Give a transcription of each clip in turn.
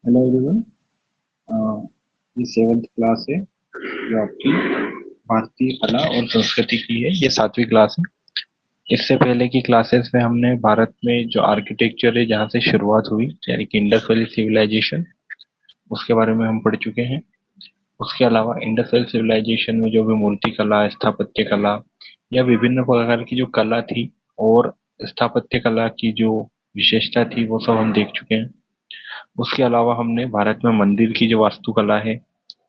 Hello everyone. ये seventh class है जो आपकी भारतीय कला और संस्कृति की है। ये 7वीं क्लास है। इससे पहले की क्लासेस में हमने भारत में जो आर्किटेक्चर है जहाँ से शुरुआत हुई यानी कि इंडस वैली सिविलाइजेशन, उसके बारे में हम पढ़ चुके हैं। उसके अलावा इंडस वैली सिविलाइजेशन में जो भी मूर्ति कला, स्थापत्य कला या विभिन्न प्रकार की जो कला थी और स्थापत्य कला की जो विशेषता थी वो सब हम देख चुके हैं। उसके अलावा हमने भारत में मंदिर की जो वास्तुकला है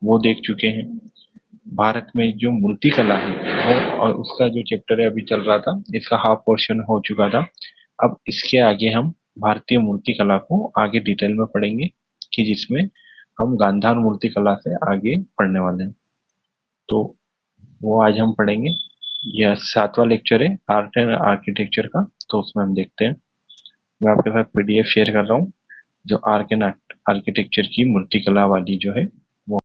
वो देख चुके हैं। भारत में जो मूर्ति कला है वो और उसका जो चैप्टर है अभी चल रहा था, इसका हाफ पोर्शन हो चुका था। अब इसके आगे हम भारतीय मूर्ति कला को आगे डिटेल में पढ़ेंगे कि जिसमें हम गांधार मूर्ति कला से आगे पढ़ने वाले हैं। तो वो आज हम पढ़ेंगे। यह 7वां लेक्चर है आर्ट एंड आर्किटेक्चर का। तो उसमें हम देखते हैं। मैं आपके साथ पीडीएफ शेयर कर रहा हूँ जो आर्ट एंड आर्किटेक्चर की मूर्ति कला वाली जो है वो।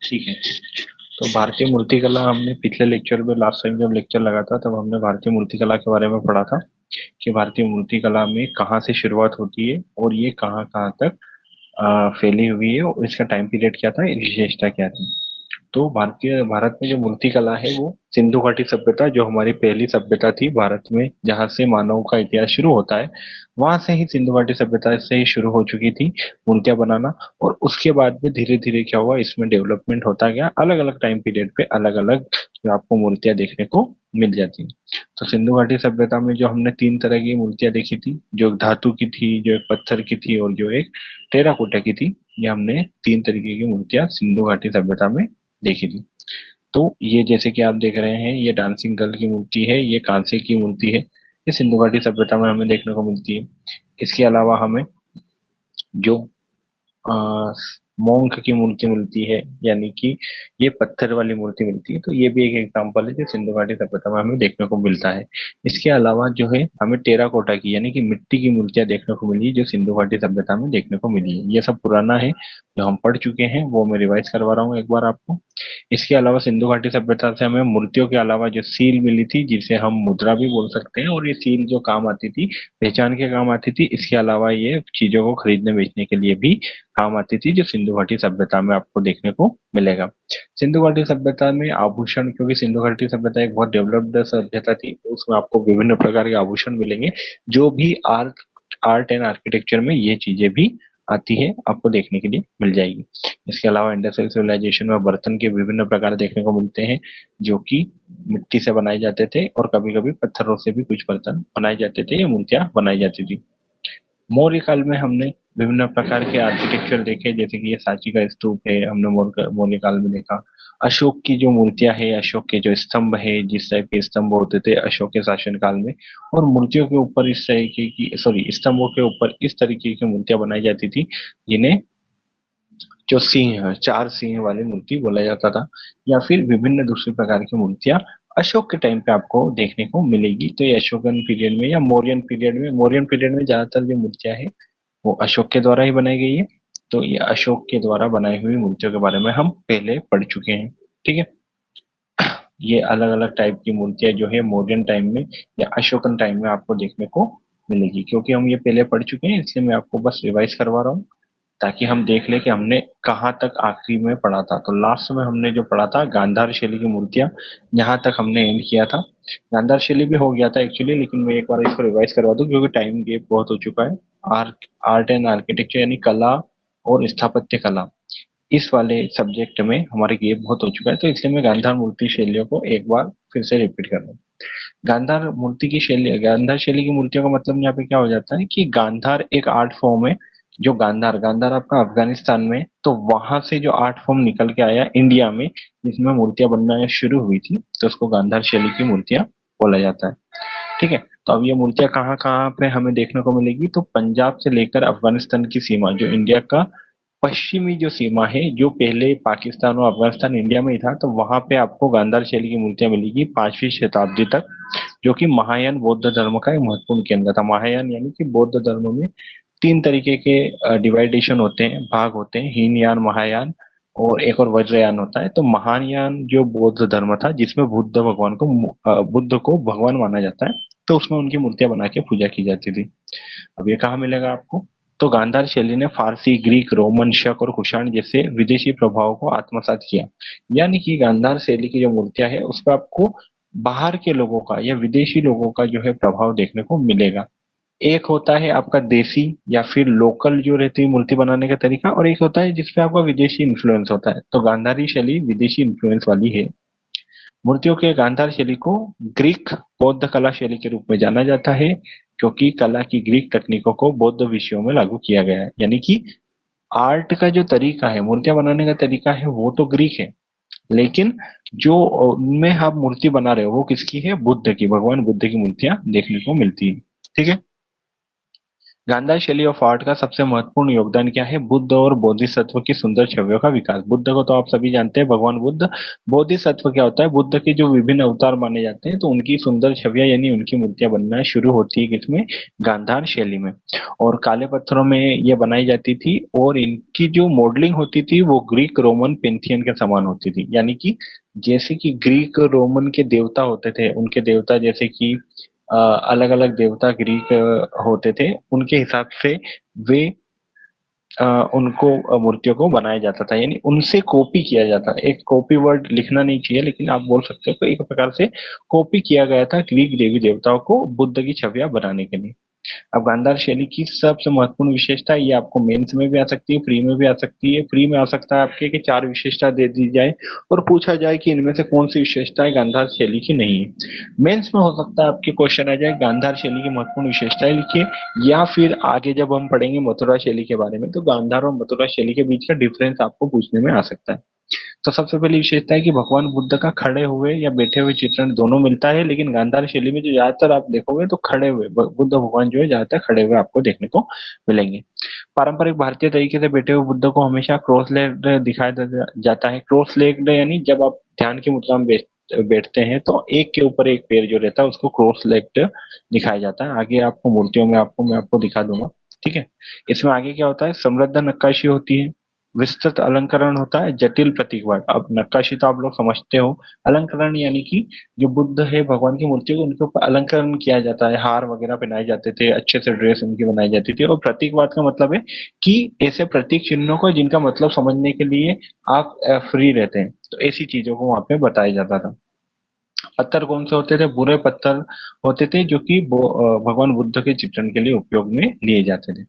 ठीक है। तो भारतीय मूर्ति कला हमने पिछले लेक्चर में, लास्ट टाइम जब लेक्चर लगा था तब हमने भारतीय मूर्ति कला के बारे में पढ़ा था कि भारतीय मूर्ति कला में कहाँ से शुरुआत होती है और ये कहाँ कहाँ तक फैली हुई है और इसका टाइम पीरियड क्या था, विशेषता क्या थी। तो भारत में जो मूर्ति कला है वो सिंधु घाटी सभ्यता, जो हमारी पहली सभ्यता थी भारत में जहाँ से मानव का इतिहास शुरू होता है, वहां से ही सिंधु घाटी सभ्यता से ही शुरू हो चुकी थी मूर्तियां बनाना। और उसके बाद में धीरे धीरे क्या हुआ, इसमें डेवलपमेंट होता गया। अलग अलग टाइम पीरियड पे अलग अलग जो आपको मूर्तियां देखने को मिल जाती हैं। तो सिंधु घाटी सभ्यता में जो हमने 3 तरह की मूर्तियां देखी थी, जो एक धातु की थी, जो एक पत्थर की थी और जो एक टेराकोटा की थी। ये हमने 3 तरीके की मूर्तियां सिंधु घाटी सभ्यता में देखी थी। तो ये जैसे कि आप देख रहे हैं, ये डांसिंग गर्ल की मूर्ति है, ये कांसे की मूर्ति है। ये सिंधु घाटी सभ्यता में हमें देखने को मिलती है। इसके अलावा हमें जो आ, मोंक की मूर्ति मिलती है, यानी कि ये पत्थर वाली मूर्ति मिलती है। तो ये भी एक एग्जांपल है जो सिंधु घाटी सभ्यता में हमें देखने को मिलता है। इसके अलावा जो है हमें टेराकोटा की यानी कि मिट्टी की मूर्तियां देखने को मिली जो सिंधु घाटी सभ्यता में देखने को मिली है। ये सब पुराना है जो हम पढ़ चुके हैं, वो मैं रिवाइज करवा रहा हूँ एक बार आपको। इसके अलावा सिंधु घाटी सभ्यता से हमें मूर्तियों के अलावा जो सील मिली थी, जिसे हम मुद्रा भी बोल सकते हैं, और ये सील जो काम आती थी, पहचान के काम आती थी। इसके अलावा ये चीजों को खरीदने बेचने के लिए भी काम आती थी, जो सिंधु घाटी सभ्यता में आपको देखने को मिलेगा। सिंधु घाटी सभ्यता में आभूषण, क्योंकि सिंधु घाटी सभ्यता एक बहुत डेवलप्ड सभ्यता थी, तो उसमें आपको विभिन्न प्रकार के आभूषण मिलेंगे जो भी आर्ट आर्ट एंड आर्किटेक्चर में ये चीजें भी आती है, आपको देखने के लिए मिल जाएगी। इसके अलावा इंडस्ट्रियल सिविलाइजेशन में बर्तन के विभिन्न प्रकार देखने को मिलते हैं जो कि मिट्टी से बनाए जाते थे और कभी कभी पत्थरों से भी कुछ बर्तन बनाए जाते थे या मूर्तियां बनाई जाती थी। मौर्य काल में हमने विभिन्न प्रकार के आर्किटेक्चर देखे, जैसे कि ये सांची का स्तूप है, हमने मौर्य काल में देखा। अशोक की जो मूर्तियां है, अशोक के जो स्तंभ है, जिस टाइप के स्तंभ होते थे अशोक के शासन काल में, और मूर्तियों के ऊपर इस तरीके की, सॉरी, स्तंभों के ऊपर इस तरीके की मूर्तियां बनाई जाती थी जिन्हें जो सिंह है, 4 सिंह वाली मूर्ति बोला जाता था। या फिर विभिन्न दूसरी प्रकार की मूर्तियां अशोक के टाइम पे आपको देखने को मिलेगी। तो ये अशोकन पीरियड में या मौर्यन पीरियड में ज्यादातर जो मूर्तियां है वो अशोक के द्वारा ही बनाई गई है। तो ये अशोक के द्वारा बनाई हुई मूर्तियों के बारे में हम पहले पढ़ चुके हैं। ठीक है। ये अलग अलग टाइप की मूर्तियां जो है मौर्यन टाइम में या अशोकन टाइम में आपको देखने को मिलेगी। क्योंकि हम ये पहले पढ़ चुके हैं इसलिए मैं आपको बस रिवाइज करवा रहा हूँ, ताकि हम देख ले कि हमने कहाँ तक आखिरी में पढ़ा था। तो लास्ट में हमने जो पढ़ा था गांधार शैली की मूर्तियां, यहाँ तक हमने एंड किया था। गांधार शैली भी हो गया था एक्चुअली, लेकिन मैं एक बार इसको रिवाइज करवा दूं क्योंकि टाइम गेप बहुत हो चुका है। आर्ट एंड आर्किटेक्चर यानी कला और स्थापत्य कला, इस वाले सब्जेक्ट में हमारे गेप बहुत हो चुका है, तो इसलिए मैं गांधार मूर्ति शैलियों को एक बार फिर से रिपीट कर रहा हूँ। गांधार मूर्ति की शैली, गांधार शैली की मूर्तियों का मतलब यहाँ पे क्या हो जाता है कि गांधार एक आर्ट फॉर्म है। जो गांधार गांधार आपका अफगानिस्तान में, तो वहां से जो आर्ट फॉर्म निकल के आया इंडिया में, जिसमें मूर्तियां बनना शुरू हुई थी, तो उसको गांधार शैली की मूर्तियां बोला जाता है। ठीक है। तो अब ये मूर्तियां कहाँ कहाँ पे हमें देखने को मिलेगी, तो पंजाब से लेकर अफगानिस्तान की सीमा, जो इंडिया का पश्चिमी जो सीमा है, जो पहले पाकिस्तान और अफगानिस्तान इंडिया में ही था, तो वहां पे आपको गांधार शैली की मूर्तियां मिलेगी 5वीं शताब्दी तक, जो कि महायान बौद्ध धर्म का एक महत्वपूर्ण केंद्र था। महायान यानी कि बौद्ध धर्म में तीन तरीके के डिवाइडेशन होते हैं, भाग होते हैं, हीनयान, महायान और एक और वज्रयान होता है। तो महायान जो बौद्ध धर्म था, जिसमें बुद्ध को भगवान माना जाता है, तो उसमें उनकी मूर्तियां बना के पूजा की जाती थी। अब ये कहाँ मिलेगा आपको, तो गांधार शैली ने फारसी, ग्रीक, रोमन, शक और कुषाण जैसे विदेशी प्रभावों को आत्मसात किया। यानी कि गांधार शैली की जो मूर्तियां है, उस पर आपको बाहर के लोगों का या विदेशी लोगों का जो है प्रभाव देखने को मिलेगा। एक होता है आपका देसी या फिर लोकल जो रहती है मूर्ति बनाने का तरीका, और एक होता है जिसपे आपका विदेशी इन्फ्लुएंस होता है। तो गांधारी शैली विदेशी इन्फ्लुएंस वाली है। मूर्तियों के गांधार शैली को ग्रीक बौद्ध कला शैली के रूप में जाना जाता है, क्योंकि कला की ग्रीक तकनीकों को बौद्ध विषयों में लागू किया गया है। यानी कि आर्ट का जो तरीका है, मूर्तियां बनाने का तरीका है, वो तो ग्रीक है, लेकिन जो उनमें आप मूर्ति बना रहे हो वो किसकी है, बुद्ध की, भगवान बुद्ध की मूर्तियां देखने को मिलती है। ठीक है। गांधार शैली ऑफ आर्ट का सबसे महत्वपूर्ण योगदान क्या है, बुद्ध और बोधिसत्व की सुंदर छवियों का विकास। बुद्ध को तो आप सभी जानते हैं, भगवान बुद्ध। बोधिसत्व क्या होता है, बुद्ध के जो विभिन्न अवतार माने जाते हैं, तो उनकी सुंदर छवियां यानी उनकी मूर्तियां बनना शुरू होती है किसमें, गांधार शैली में। और काले पत्थरों में ये बनाई जाती थी, और इनकी जो मॉडलिंग होती थी वो ग्रीक रोमन पेंथियन के समान होती थी। यानी कि जैसे कि ग्रीक रोमन के देवता होते थे, उनके देवता जैसे कि अलग अलग देवता ग्रीक होते थे, उनके हिसाब से वे अ, उनको मूर्तियों को बनाया जाता था, यानी उनसे कॉपी किया जाता। एक कॉपी वर्ड लिखना नहीं चाहिए, लेकिन आप बोल सकते हो कि एक प्रकार से कॉपी किया गया था ग्रीक देवी देवताओं को बुद्ध की छवियां बनाने के लिए। अब गांधार शैली की सबसे महत्वपूर्ण विशेषता, ये आपको मेंस में भी आ सकती है, प्री में भी आ सकती है। प्री में आ सकता है आपके कि चार विशेषता दे दी जाए और पूछा जाए कि इनमें से कौन सी विशेषताएं गांधार शैली की नहीं है। मेंस में हो सकता है आपके क्वेश्चन आ जाए गांधार शैली की महत्वपूर्ण विशेषताएं लिखिए, या फिर आगे जब हम पढ़ेंगे मथुरा शैली के बारे में, तो गांधार और मथुरा शैली के बीच का डिफरेंस आपको पूछने में आ सकता है। तो सबसे पहली विशेषता है कि भगवान बुद्ध का खड़े हुए या बैठे हुए चित्रण दोनों मिलता है, लेकिन गांधार शैली में जो ज्यादातर आप देखोगे तो खड़े हुए बुद्ध भगवान जो है ज्यादातर खड़े हुए आपको देखने को मिलेंगे। पारंपरिक भारतीय तरीके से बैठे हुए बुद्ध को हमेशा क्रॉस लेग्ड दिखाया जाता है। क्रॉस लेग्ड यानी जब आप ध्यान की मुद्रा में बैठते हैं, तो एक के ऊपर एक पैर जो रहता है उसको क्रॉस लेग्ड दिखाया जाता है। आगे आपको मूर्तियों में मैं आपको दिखा दूंगा। ठीक है। इसमें आगे क्या होता है, समृद्ध नक्काशी होती है, विस्तृत अलंकरण होता है, जटिल प्रतीकवाद। अब नक्काशी तो आप लोग समझते हो, अलंकरण यानी कि जो बुद्ध है भगवान की मूर्ति को उनके ऊपर अलंकरण किया जाता है, हार वगैरह पहनाए जाते थे, अच्छे से ड्रेस उनकी बनाई जाती थी। और प्रतीकवाद का मतलब है कि ऐसे प्रतीक चिन्हों को जिनका मतलब समझने के लिए आप फ्री रहते हैं, तो ऐसी चीजों को वहां पे बताया जाता था। पत्थर कौन से होते थे, बुरे पत्थर होते थे, जो कि भगवान बुद्ध के चित्रण के लिए उपयोग में लिए जाते थे।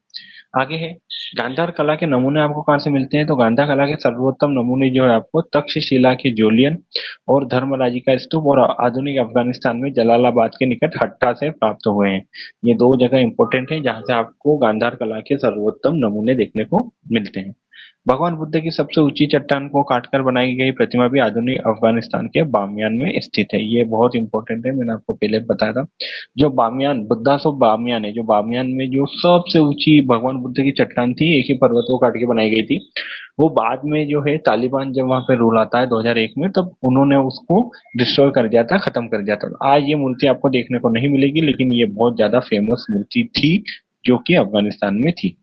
आगे है, गांधार कला के नमूने आपको कहाँ से मिलते हैं, तो गांधार कला के सर्वोत्तम नमूने जो है आपको तक्षशिला के जोलियन और धर्मराजी का स्तूप और आधुनिक अफगानिस्तान में जलालाबाद के निकट हट्टा से प्राप्त हुए हैं। ये दो जगह इंपॉर्टेंट है जहां से आपको गांधार कला के सर्वोत्तम नमूने देखने को मिलते हैं। भगवान बुद्ध की सबसे ऊंची चट्टान को काटकर बनाई गई प्रतिमा भी आधुनिक अफगानिस्तान के बामियान में स्थित है। ये बहुत इंपॉर्टेंट है, मैंने आपको पहले बताया था। जो बामियान, बुद्धास ऑफ बामियान है, जो बामियान में जो सबसे ऊंची भगवान बुद्ध की चट्टान थी, एक ही पर्वत को काट के बनाई गई थी, वो बाद में जो है तालिबान जब वहां पे रूल आता है 2001 में, तब उन्होंने उसको डिस्ट्रॉय कर दिया था, खत्म कर दिया था। आज ये मूर्ति आपको देखने को नहीं मिलेगी, लेकिन ये बहुत ज्यादा फेमस मूर्ति थी जो कि अफगानिस्तान में थी।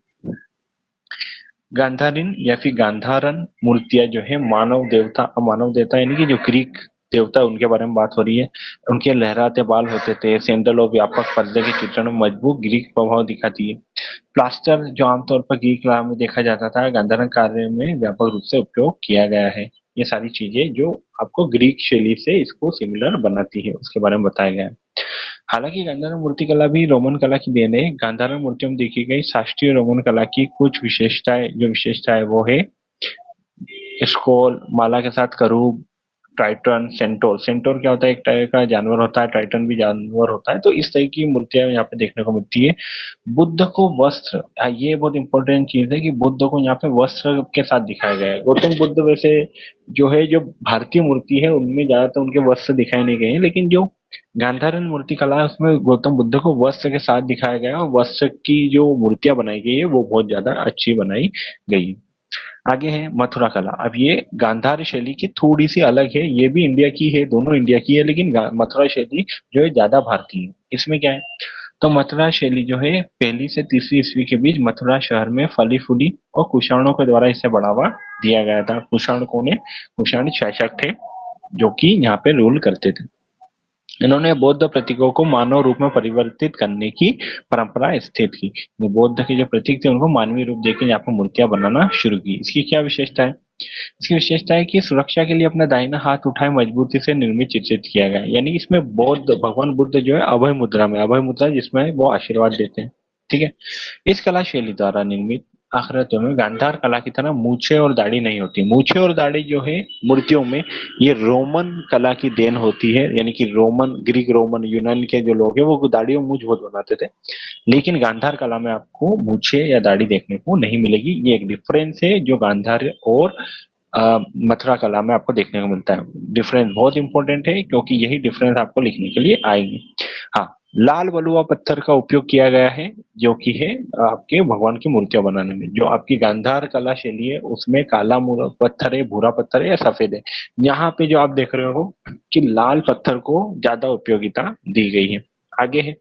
गांधारिन या फिर गांधारन मूर्तियां जो है मानव देवता यानी कि जो ग्रीक देवता उनके बारे में बात हो रही है। उनके लहराते बाल होते थे, सैंडल और व्यापक पर्दे के चित्रण में मजबूत ग्रीक प्रभाव दिखाती है। प्लास्टर जो आमतौर पर ग्रीक कला में देखा जाता था, गांधारन कार्य में व्यापक रूप से उपयोग किया गया है। ये सारी चीजें जो आपको ग्रीक शैली से इसको सिमिलर बनाती है, उसके बारे में बताया गया है। हालांकि गांधार मूर्तिकला भी रोमन कला की देन है। गांधार मूर्तियों में देखी गई शास्त्रीय रोमन कला की कुछ विशेषताएं, जो विशेषता है वो है स्कोल, माला के साथ करूब, ट्राइटन, सेंटोर। सेंटोर क्या होता है? एक टाइप का जानवर होता है, ट्राइटन भी जानवर होता है। तो इस तरह की मूर्तियां यहाँ पे देखने को मिलती है। बुद्ध को वस्त्र, ये बहुत इंपॉर्टेंट चीज है कि बुद्ध को यहाँ पे वस्त्र के साथ दिखाया गया है। गौतम बुद्ध वैसे जो है, जो भारतीय मूर्ति है उनमें ज्यादातर उनके वस्त्र दिखाए नहीं गए हैं, लेकिन जो गांधारन मूर्ति कला है उसमें गौतम बुद्ध को वस्त्र के साथ दिखाया गया है, और वस्त्र की जो मूर्तियां बनाई गई है वो बहुत ज्यादा अच्छी बनाई गई है। आगे है मथुरा कला। अब ये गांधार शैली की थोड़ी सी अलग है, ये भी इंडिया की है, दोनों इंडिया की है, लेकिन मथुरा शैली जो है ज्यादा भारतीय है। इसमें क्या है? तो मथुरा शैली जो है पहली से तीसरी ईस्वी के बीच मथुरा शहर में फली फूली और कुषाणों के द्वारा इसे बढ़ावा दिया गया था। कुषाण कौन है? कुषाण शासक थे जो कि यहाँ पे रूल करते थे। इन्होंने बौद्ध प्रतीकों को मानव रूप में परिवर्तित करने की परंपरा स्थित की। जो बौद्ध के जो प्रतीक थे उनको मानवीय रूप देकर यहाँ पर मूर्तियां बनाना शुरू की। इसकी क्या विशेषता है? इसकी विशेषता है कि सुरक्षा के लिए अपना दाहिना हाथ उठाए मजबूती से निर्मित चित्रित किया गया है। यानी इसमें बौद्ध भगवान बुद्ध जो है अभय मुद्रा में, अभय मुद्रा जिसमें वो आशीर्वाद देते हैं। ठीक है। इस कला शैली द्वारा निर्मित आकृतियों में गांधार कला की तरह मूछें और दाढ़ी नहीं होती। मूछें और दाढ़ी जो है मूर्तियों में, ये रोमन कला की देन होती है। यानी कि रोमन, ग्रीक रोमन यूनान के जो लोग हैं वो दाढ़ी और मूछ बहुत बनाते थे, लेकिन गांधार कला में आपको मूछें या दाढ़ी देखने को नहीं मिलेगी। ये एक डिफरेंस है जो गांधार और मथुरा कला में आपको देखने को मिलता है। डिफरेंस बहुत इंपॉर्टेंट है क्योंकि यही डिफरेंस आपको लिखने के लिए आएंगे। हाँ, लाल बलुआ पत्थर का उपयोग किया गया है जो कि है आपके भगवान की मूर्तियां बनाने में। जो आपकी गांधार कला शैली है उसमें काला पत्थर है, भूरा पत्थर है या सफेद है। यहाँ पे जो आप देख रहे हो कि लाल पत्थर को ज्यादा उपयोगिता दी गई है। आगे है,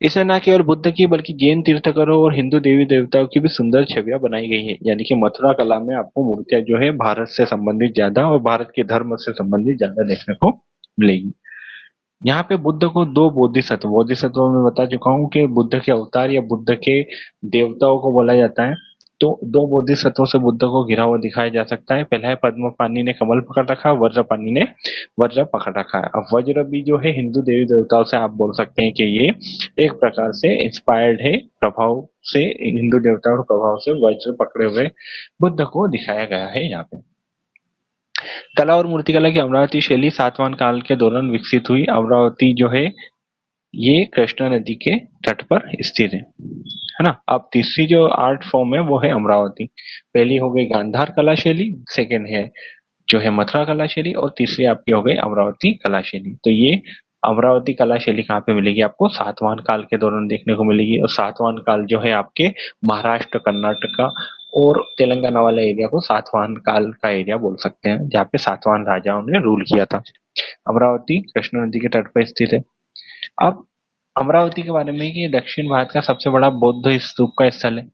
इसमें न केवल बुद्ध की बल्कि जैन तीर्थंकरों और हिंदू देवी देवताओं की भी सुंदर छवियां बनाई गई है। यानी कि मथुरा कला में आपको मूर्तियां जो है भारत से संबंधित ज्यादा और भारत के धर्म से संबंधित ज्यादा देखने को मिलेगी। यहाँ पे बुद्ध को दो बोधिसत्व, बोधिसत्व में बता चुका हूँ कि बुद्ध के अवतार या बुद्ध के देवताओं को बोला जाता है। तो दो बोधिसत्वों से बुद्ध को घिरा हुआ दिखाया जा सकता है। पहला है पद्म पानी ने कमल पकड़ रखा है, वज्र पानी ने वज्र पकड़ रखा है। अब वज्र भी जो है हिंदू देवी देवताओं से आप बोल सकते हैं कि ये एक प्रकार से इंस्पायर्ड है, प्रभाव से, हिंदू देवताओं के प्रभाव से वज्र पकड़े हुए बुद्ध को दिखाया गया है यहाँ पे। कला और मूर्तिकला की अमरावती शैली सातवाहन काल के दौरान विकसित हुई। अमरावती जो है ये कृष्णा नदी के तट पर स्थित है ना। अब तीसरी जो आर्ट फॉर्म है वो है अमरावती। पहली हो गई गांधार कला शैली, सेकेंड है जो है मथुरा कला शैली, और तीसरी आपकी हो गई अमरावती कला शैली। तो ये अमरावती कला शैली कहाँ पे मिलेगी आपको? सातवाहन काल के दौरान देखने को मिलेगी। और सातवाहन काल जो है आपके महाराष्ट्र, कर्नाटक और तेलंगाना वाले एरिया को सातवाहन काल का एरिया बोल सकते हैं, जहाँ पे सातवाहन राजाओं ने रूल किया था। अमरावती कृष्णा नदी के तट पर स्थित है। अब अमरावती के बारे में कि दक्षिण भारत का सबसे बड़ा बौद्ध स्तूप का स्थल है।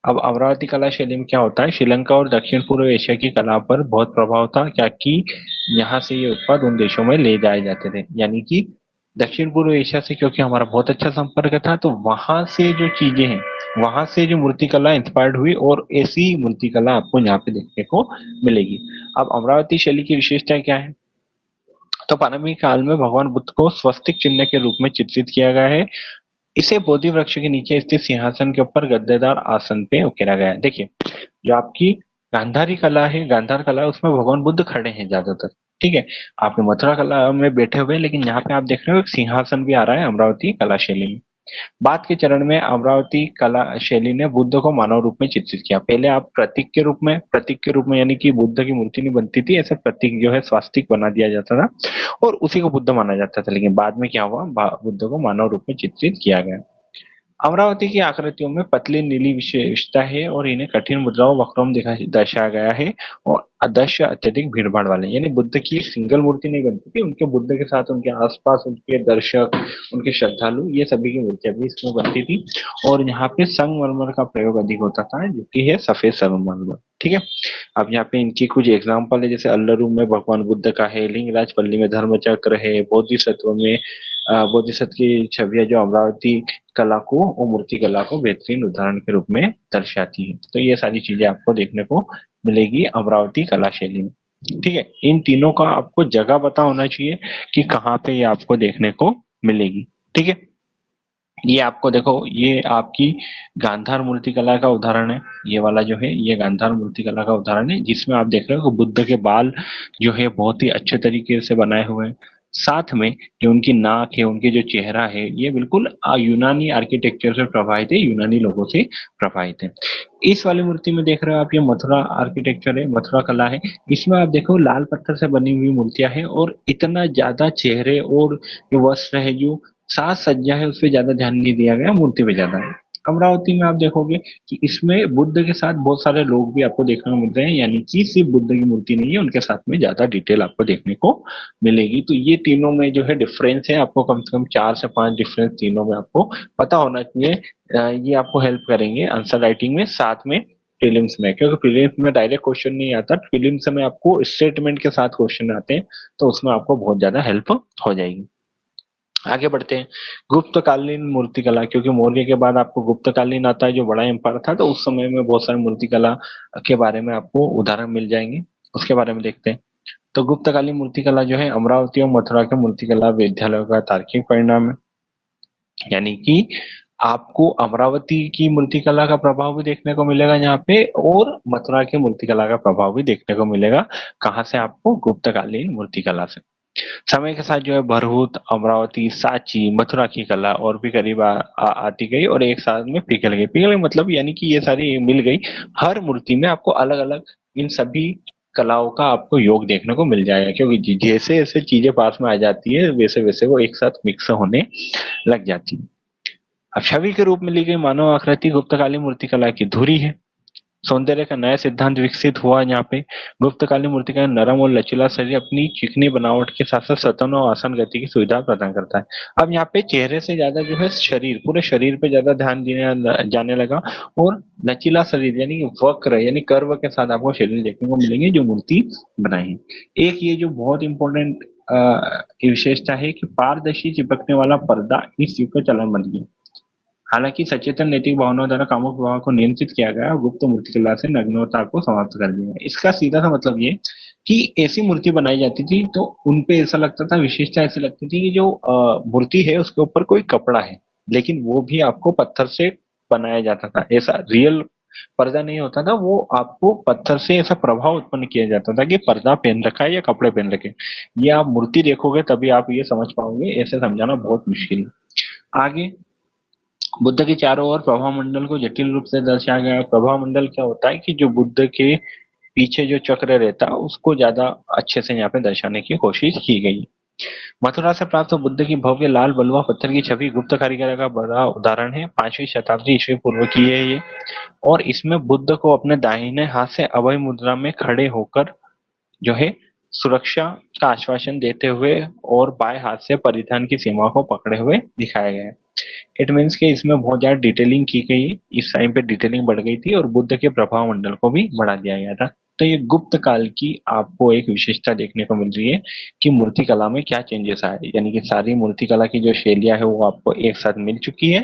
अब अमरावती कला शैली में क्या होता है? श्रीलंका और दक्षिण पूर्व एशिया की कला पर बहुत प्रभाव था, क्या कि यहाँ से ये उत्पाद उन देशों में ले जाए जाते थे। यानी कि दक्षिण पूर्व एशिया से क्योंकि हमारा बहुत अच्छा संपर्क था, तो वहां से जो चीजें हैं, वहां से जो मूर्ति कला इंस्पायर्ड हुई, और ऐसी मूर्ति कला आपको यहाँ पे देखने को मिलेगी। अब अमरावती शैली की विशेषता क्या है? तो पारंपरिक काल में भगवान बुद्ध को स्वस्तिक चिन्ह के रूप में चित्रित किया गया है। इसे बोधि वृक्ष के नीचे स्थित सिंहासन के ऊपर गद्देदार आसन पे उकेरा गया है। देखिए, जो आपकी गांधारी कला है, गांधार कला है, उसमें भगवान बुद्ध खड़े हैं ज्यादातर। ठीक है। आपने मथुरा कला में बैठे हुए, लेकिन यहाँ पे आप देख रहे हो एक सिंहासन भी आ रहा है अमरावती कला शैली में। बाद के चरण में अमरावती कला शैली ने बुद्ध को मानव रूप में चित्रित किया। पहले आप प्रतीक के रूप में यानी कि बुद्ध की मूर्ति नहीं बनती थी, ऐसा प्रतीक जो है स्वास्तिक बना दिया जाता था और उसी को बुद्ध माना जाता था। लेकिन बाद में क्या हुआ? बुद्ध को मानव रूप में चित्रित किया गया। अमरावती की आकृतियों में पतली नीली विशेषता है और इन्हें कठिन मुद्राओं वक्रों में दर्शाया गया है, और अदृश्य अत्यधिक भीड़ भाड़ वाले। यानी बुद्ध की एक सिंगल मूर्ति नहीं बनती थी, उनके बुद्ध के साथ उनके आसपास उनके दर्शक, उनके श्रद्धालु, ये सभी की मूर्तियां भी इसमें बनती थी। और यहाँ पे संगमरमर का प्रयोग अधिक होता था जो कि है सफेद संगमरमर। ठीक है। अब यहाँ पे इनकी कुछ एग्जाम्पल है, जैसे अल्लरू में भगवान बुद्ध का है, लिंगराज पल्ली में धर्म चक्र है, बोधिसत्व में बोधिसत्व की छवियां जो अमरावती कला को और मूर्ति कला को बेहतरीन उदाहरण के रूप में दर्शाती है। तो ये सारी चीजें आपको देखने को मिलेगी अमरावती कला शैली में। ठीक है। इन तीनों का आपको जगह पता होना चाहिए कि कहाँ पे ये आपको देखने को मिलेगी। ठीक है। ये आपको देखो, ये आपकी गांधार मूर्तिकला का उदाहरण है। ये वाला जो है ये गांधार मूर्तिकला का उदाहरण है, जिसमें आप देख रहे हो कि बुद्ध के बाल जो है बहुत ही अच्छे तरीके से बनाए हुए हैं। साथ में जो उनकी नाक है, उनके जो चेहरा है, ये बिल्कुल यूनानी आर्किटेक्चर से प्रभावित है, यूनानी लोगों से प्रभावित है। इस वाली मूर्ति में देख रहे हो आप, ये मथुरा आर्किटेक्चर है, मथुरा कला है। इसमें आप देखो लाल पत्थर से बनी हुई मूर्तियां हैं, और इतना ज्यादा चेहरे और जो वस्त्र है, जो साज सज्जा है, उस पर ज्यादा ध्यान नहीं दिया गया, मूर्ति पे ज्यादा है। अमरावती में आप देखोगे कि इसमें बुद्ध के साथ बहुत सारे लोग भी आपको देखने को मिल रहे हैं, यानी कि सिर्फ बुद्ध की मूर्ति नहीं है, उनके साथ में ज्यादा डिटेल आपको देखने को मिलेगी। तो ये तीनों में जो है डिफरेंस है, आपको कम से कम 4 से 5 डिफरेंस तीनों में आपको पता होना चाहिए। ये आपको हेल्प करेंगे आंसर राइटिंग में, साथ में प्रीलिम्स में, क्योंकि प्रीलिम्स में डायरेक्ट क्वेश्चन नहीं आता, प्रीलिम्स में आपको स्टेटमेंट के साथ क्वेश्चन आते हैं, तो उसमें आपको बहुत ज्यादा हेल्प हो जाएगी। आगे बढ़ते हैं। गुप्तकालीन मूर्तिकला, क्योंकि मौर्य के बाद आपको गुप्तकालीन आता है, जो बड़ा एम्पायर था, तो उस समय में बहुत सारी मूर्तिकला के बारे में आपको उदाहरण मिल जाएंगे, उसके बारे में देखते हैं। तो गुप्तकालीन मूर्तिकला जो है अमरावती और मथुरा के मूर्तिकला विद्यालयों का तार्किक परिणाम है। यानी कि आपको अमरावती की मूर्तिकला का प्रभाव भी देखने को मिलेगा यहाँ पे, और मथुरा की मूर्तिकला का प्रभाव भी देखने को मिलेगा। कहाँ से? आपको गुप्तकालीन मूर्तिकला से। समय के साथ जो है भरहुत, अमरावती, सांची, मथुरा की कला और भी करीब आती गई, और एक साथ में पिघल गई मतलब, यानी कि ये सारी मिल गई। हर मूर्ति में आपको अलग अलग इन सभी कलाओं का आपको योग देखने को मिल जाएगा, क्योंकि जैसे जैसे चीजें पास में आ जाती है, वैसे वैसे वो एक साथ मिक्स होने लग जाती है। अब छवि के रूप में ली गई मानव आकृति गुप्तकालीन मूर्तिकला की धुरी है। सौंदर्य का नया सिद्धांत विकसित हुआ यहाँ पे। गुप्तकालीन मूर्ति का नरम और लचीला शरीर अपनी चिकनी बनावट के साथ साथ स्वतंत्र और आसान गति की सुविधा प्रदान करता है। अब यहाँ पे चेहरे से ज्यादा जो है शरीर, पूरे शरीर पे ज्यादा ध्यान दिया जाने लगा, और लचीला शरीर यानी कि वक्र यानी कर्व के साथ आपको शरीर देखने को मिलेंगे जो मूर्ति बनाई है। एक ये जो बहुत इंपॉर्टेंट विशेषता है कि पारदर्शी चिपकने वाला पर्दा इस युग का चलन बन गया। हालांकि सचेतन नैतिक भावनाओं द्वारा कामुक प्रभाव को नियंत्रित किया गया और गुप्त मूर्तिकला से नग्नता को समाप्त कर दिया गया। इसका सीधा सा मतलब ये कि ऐसी मूर्ति बनाई जाती थी तो उनपे ऐसा लगता था, विशेषता ऐसी लगती थी कि जो मूर्ति है उसके ऊपर कोई कपड़ा है, लेकिन वो भी आपको पत्थर से बनाया जाता था। ऐसा रियल पर्दा नहीं होता था, वो आपको पत्थर से ऐसा प्रभाव उत्पन्न किया जाता था कि पर्दा पहन रखा है या कपड़े पहन रखे। ये आप मूर्ति देखोगे तभी आप ये समझ पाओगे, ऐसे समझाना बहुत मुश्किल है। आगे, बुद्ध के चारों ओर प्रभाव मंडल को जटिल रूप से दर्शाया गया है। प्रभाव मंडल क्या होता है कि जो बुद्ध के पीछे जो चक्र रहता है उसको ज्यादा अच्छे से यहाँ पे दर्शाने की कोशिश की गई। मथुरा से प्राप्त बुद्ध की भव्य लाल बलुआ पत्थर की छवि गुप्त कारीगर का बड़ा उदाहरण है। 5वीं शताब्दी ईस्वी पूर्व की है ये, और इसमें बुद्ध को अपने दाहिने हाथ से अभय मुद्रा में खड़े होकर जो है सुरक्षा का आश्वासन देते हुए और बाएं हाथ से परिधान की सीमा को पकड़े हुए दिखाया गया है। इट मीन्स कि इसमें बहुत ज्यादा डिटेलिंग की गई, इस टाइम पे डिटेलिंग बढ़ गई थी और बुद्ध के प्रभाव मंडल को भी बढ़ा दिया गया था। तो ये गुप्त काल की आपको एक विशेषता देखने को मिल रही है कि मूर्ति कला में क्या चेंजेस आए, यानी कि सारी मूर्ति कला की जो शैलियां है वो आपको एक साथ मिल चुकी है,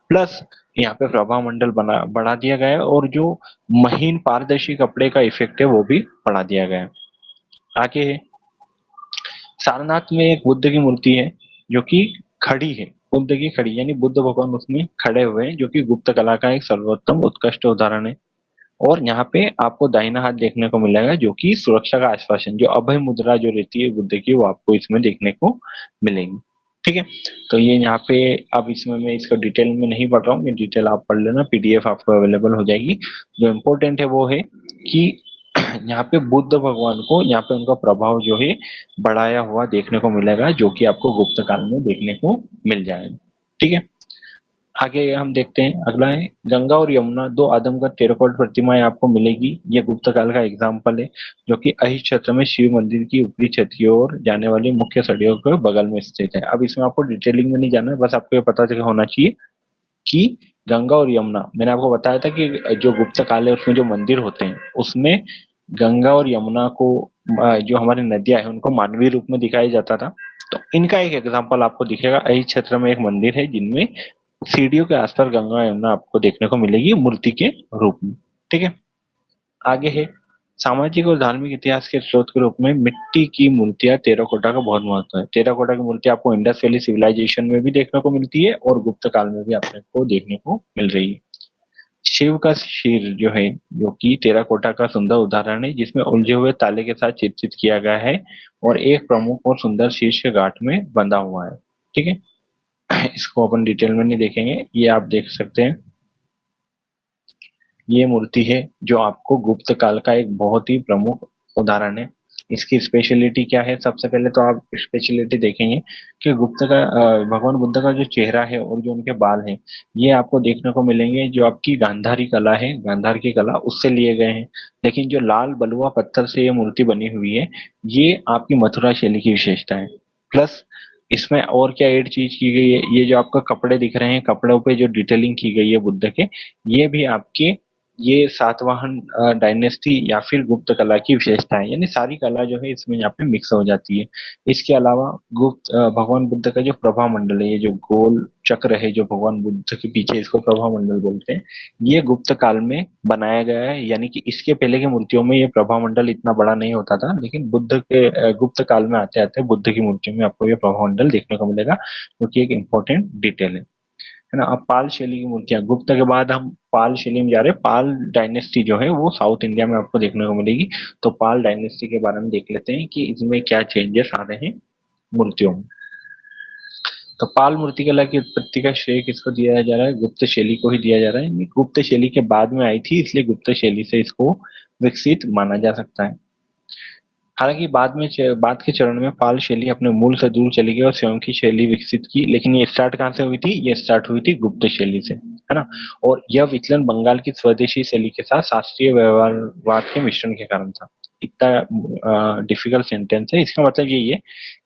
प्लस यहाँ पे प्रभाव मंडल बना बढ़ा दिया गया है, और जो महीन पारदर्शी कपड़े का इफेक्ट है वो भी बढ़ा दिया गया है। आगे है, सारनाथ में एक बुद्ध की मूर्ति है जो कि खड़ी है, बुद्ध की खड़ी यानी बुद्ध भगवान उसमें खड़े हुए हैं, जो कि गुप्त कला का एक सर्वोत्तम उत्कृष्ट उदाहरण है। और यहाँ पे आपको दाहिना हाथ देखने को मिलेगा जो कि सुरक्षा का आश्वासन, जो अभय मुद्रा जो रहती है बुद्ध की, वो आपको इसमें देखने को मिलेगी। ठीक है, तो ये यहाँ पे, अब इसमें मैं इसको डिटेल में नहीं पढ़ रहा हूँ, ये डिटेल आप पढ़ लेना, पीडीएफ आपको अवेलेबल हो जाएगी। जो इम्पोर्टेंट है वो है कि यहाँ पे बुद्ध भगवान को यहाँ पे उनका प्रभाव जो है बढ़ाया हुआ देखने को मिलेगा, जो कि आपको गुप्त काल में देखने को मिल जाएगा। ठीक है, आगे हम देखते हैं। अगला है गंगा और यमुना, दो आदमकद टेराकोट प्रतिमाएं आपको मिलेगी। ये गुप्त काल का एग्जाम्पल है, जो कि अहिर क्षेत्र में शिव मंदिर की ऊपरी छत की ओर जाने वाली मुख्य सड़कों के बगल में स्थित है। अब इसमें आपको डिटेलिंग में नहीं जाना है, बस आपको ये पता चल होना चाहिए कि गंगा और यमुना, मैंने आपको बताया था कि जो गुप्त काल है उसमें जो मंदिर होते हैं उसमें गंगा और यमुना को, जो हमारी नदियां हैं उनको मानवीय रूप में दिखाया जाता था। तो इनका एक एग्जाम्पल आपको दिखेगा, अहिर क्षेत्र में एक मंदिर है जिनमें सीढ़ियों के आसपास गंगा यमुना आपको देखने को मिलेगी मूर्ति के रूप में। ठीक है, आगे है सामाजिक और धार्मिक इतिहास के स्रोत के रूप में मिट्टी की मूर्तियां टेराकोटा का बहुत महत्व है। टेराकोटा की मूर्ति आपको इंडस वैली सिविलाइजेशन में भी देखने को मिलती है और गुप्त काल में भी आपने को देखने को मिल रही है। शिव का शीर जो है, जो कि टेराकोटा का सुंदर उदाहरण है, जिसमें उलझे हुए ताले के साथ चित्रित किया गया है और एक प्रमुख और सुंदर शीर्ष के गांठ में बंधा हुआ है। ठीक है, इसको अपन डिटेल में नहीं देखेंगे, ये आप देख सकते हैं। ये मूर्ति है जो आपको गुप्त काल का एक बहुत ही प्रमुख उदाहरण है। इसकी स्पेशलिटी क्या है? सबसे पहले तो आप स्पेशलिटी देखेंगे कि गुप्त का भगवान बुद्ध का जो चेहरा है और जो उनके बाल हैं, ये आपको देखने को मिलेंगे जो आपकी गांधारी कला है, गांधार की कला, उससे लिए गए हैं। लेकिन जो लाल बलुआ पत्थर से ये मूर्ति बनी हुई है, ये आपकी मथुरा शैली की विशेषता है। प्लस इसमें और क्या एड चीज की गई है, ये जो आपका कपड़े दिख रहे हैं, कपड़ों पे जो डिटेलिंग की गई है बुद्ध के, ये भी आपके ये सातवाहन डायनेस्टी या फिर गुप्त कला की विशेषता है। यानी सारी कला जो है इसमें यहाँ पे मिक्स हो जाती है। इसके अलावा गुप्त भगवान बुद्ध का जो प्रभा मंडल है, ये जो गोल चक्र है जो भगवान बुद्ध के पीछे, इसको प्रभा मंडल बोलते हैं। ये गुप्त काल में बनाया गया है, यानी कि इसके पहले की मूर्तियों में ये प्रभा मंडल इतना बड़ा नहीं होता था, लेकिन बुद्ध के गुप्त काल में आते आते बुद्ध की मूर्तियों में आपको ये प्रभा मंडल देखने को मिलेगा, जो कि एक इम्पोर्टेंट डिटेल है ना। अब पाल शैली की मूर्तियां, गुप्त के बाद हम पाल शैली में जा रहे हैं। पाल डायनेस्टी जो है वो साउथ इंडिया में आपको देखने को मिलेगी। तो पाल डायनेस्टी के बारे में देख लेते हैं कि इसमें क्या चेंजेस आ रहे हैं मूर्तियों में। तो पाल मूर्ति कला की उत्पत्ति का श्रेय किसको दिया जा रहा है? गुप्त शैली को ही दिया जा रहा है। गुप्त शैली के बाद में आई थी, इसलिए गुप्त शैली से इसको विकसित माना जा सकता है। हालांकि बाद के चरण में पाल शैली अपने मूल से दूर चली गई और स्वयं की शैली विकसित की, लेकिन ये स्टार्ट कहाँ से हुई थी? ये स्टार्ट हुई थी गुप्त शैली से, है ना। और यह विचलन बंगाल की स्वदेशी शैली के साथ शास्त्रीय व्यवहारवाद के मिश्रण के कारण था। इतना डिफिकल्ट सेंटेंस है। इसका मतलब यही है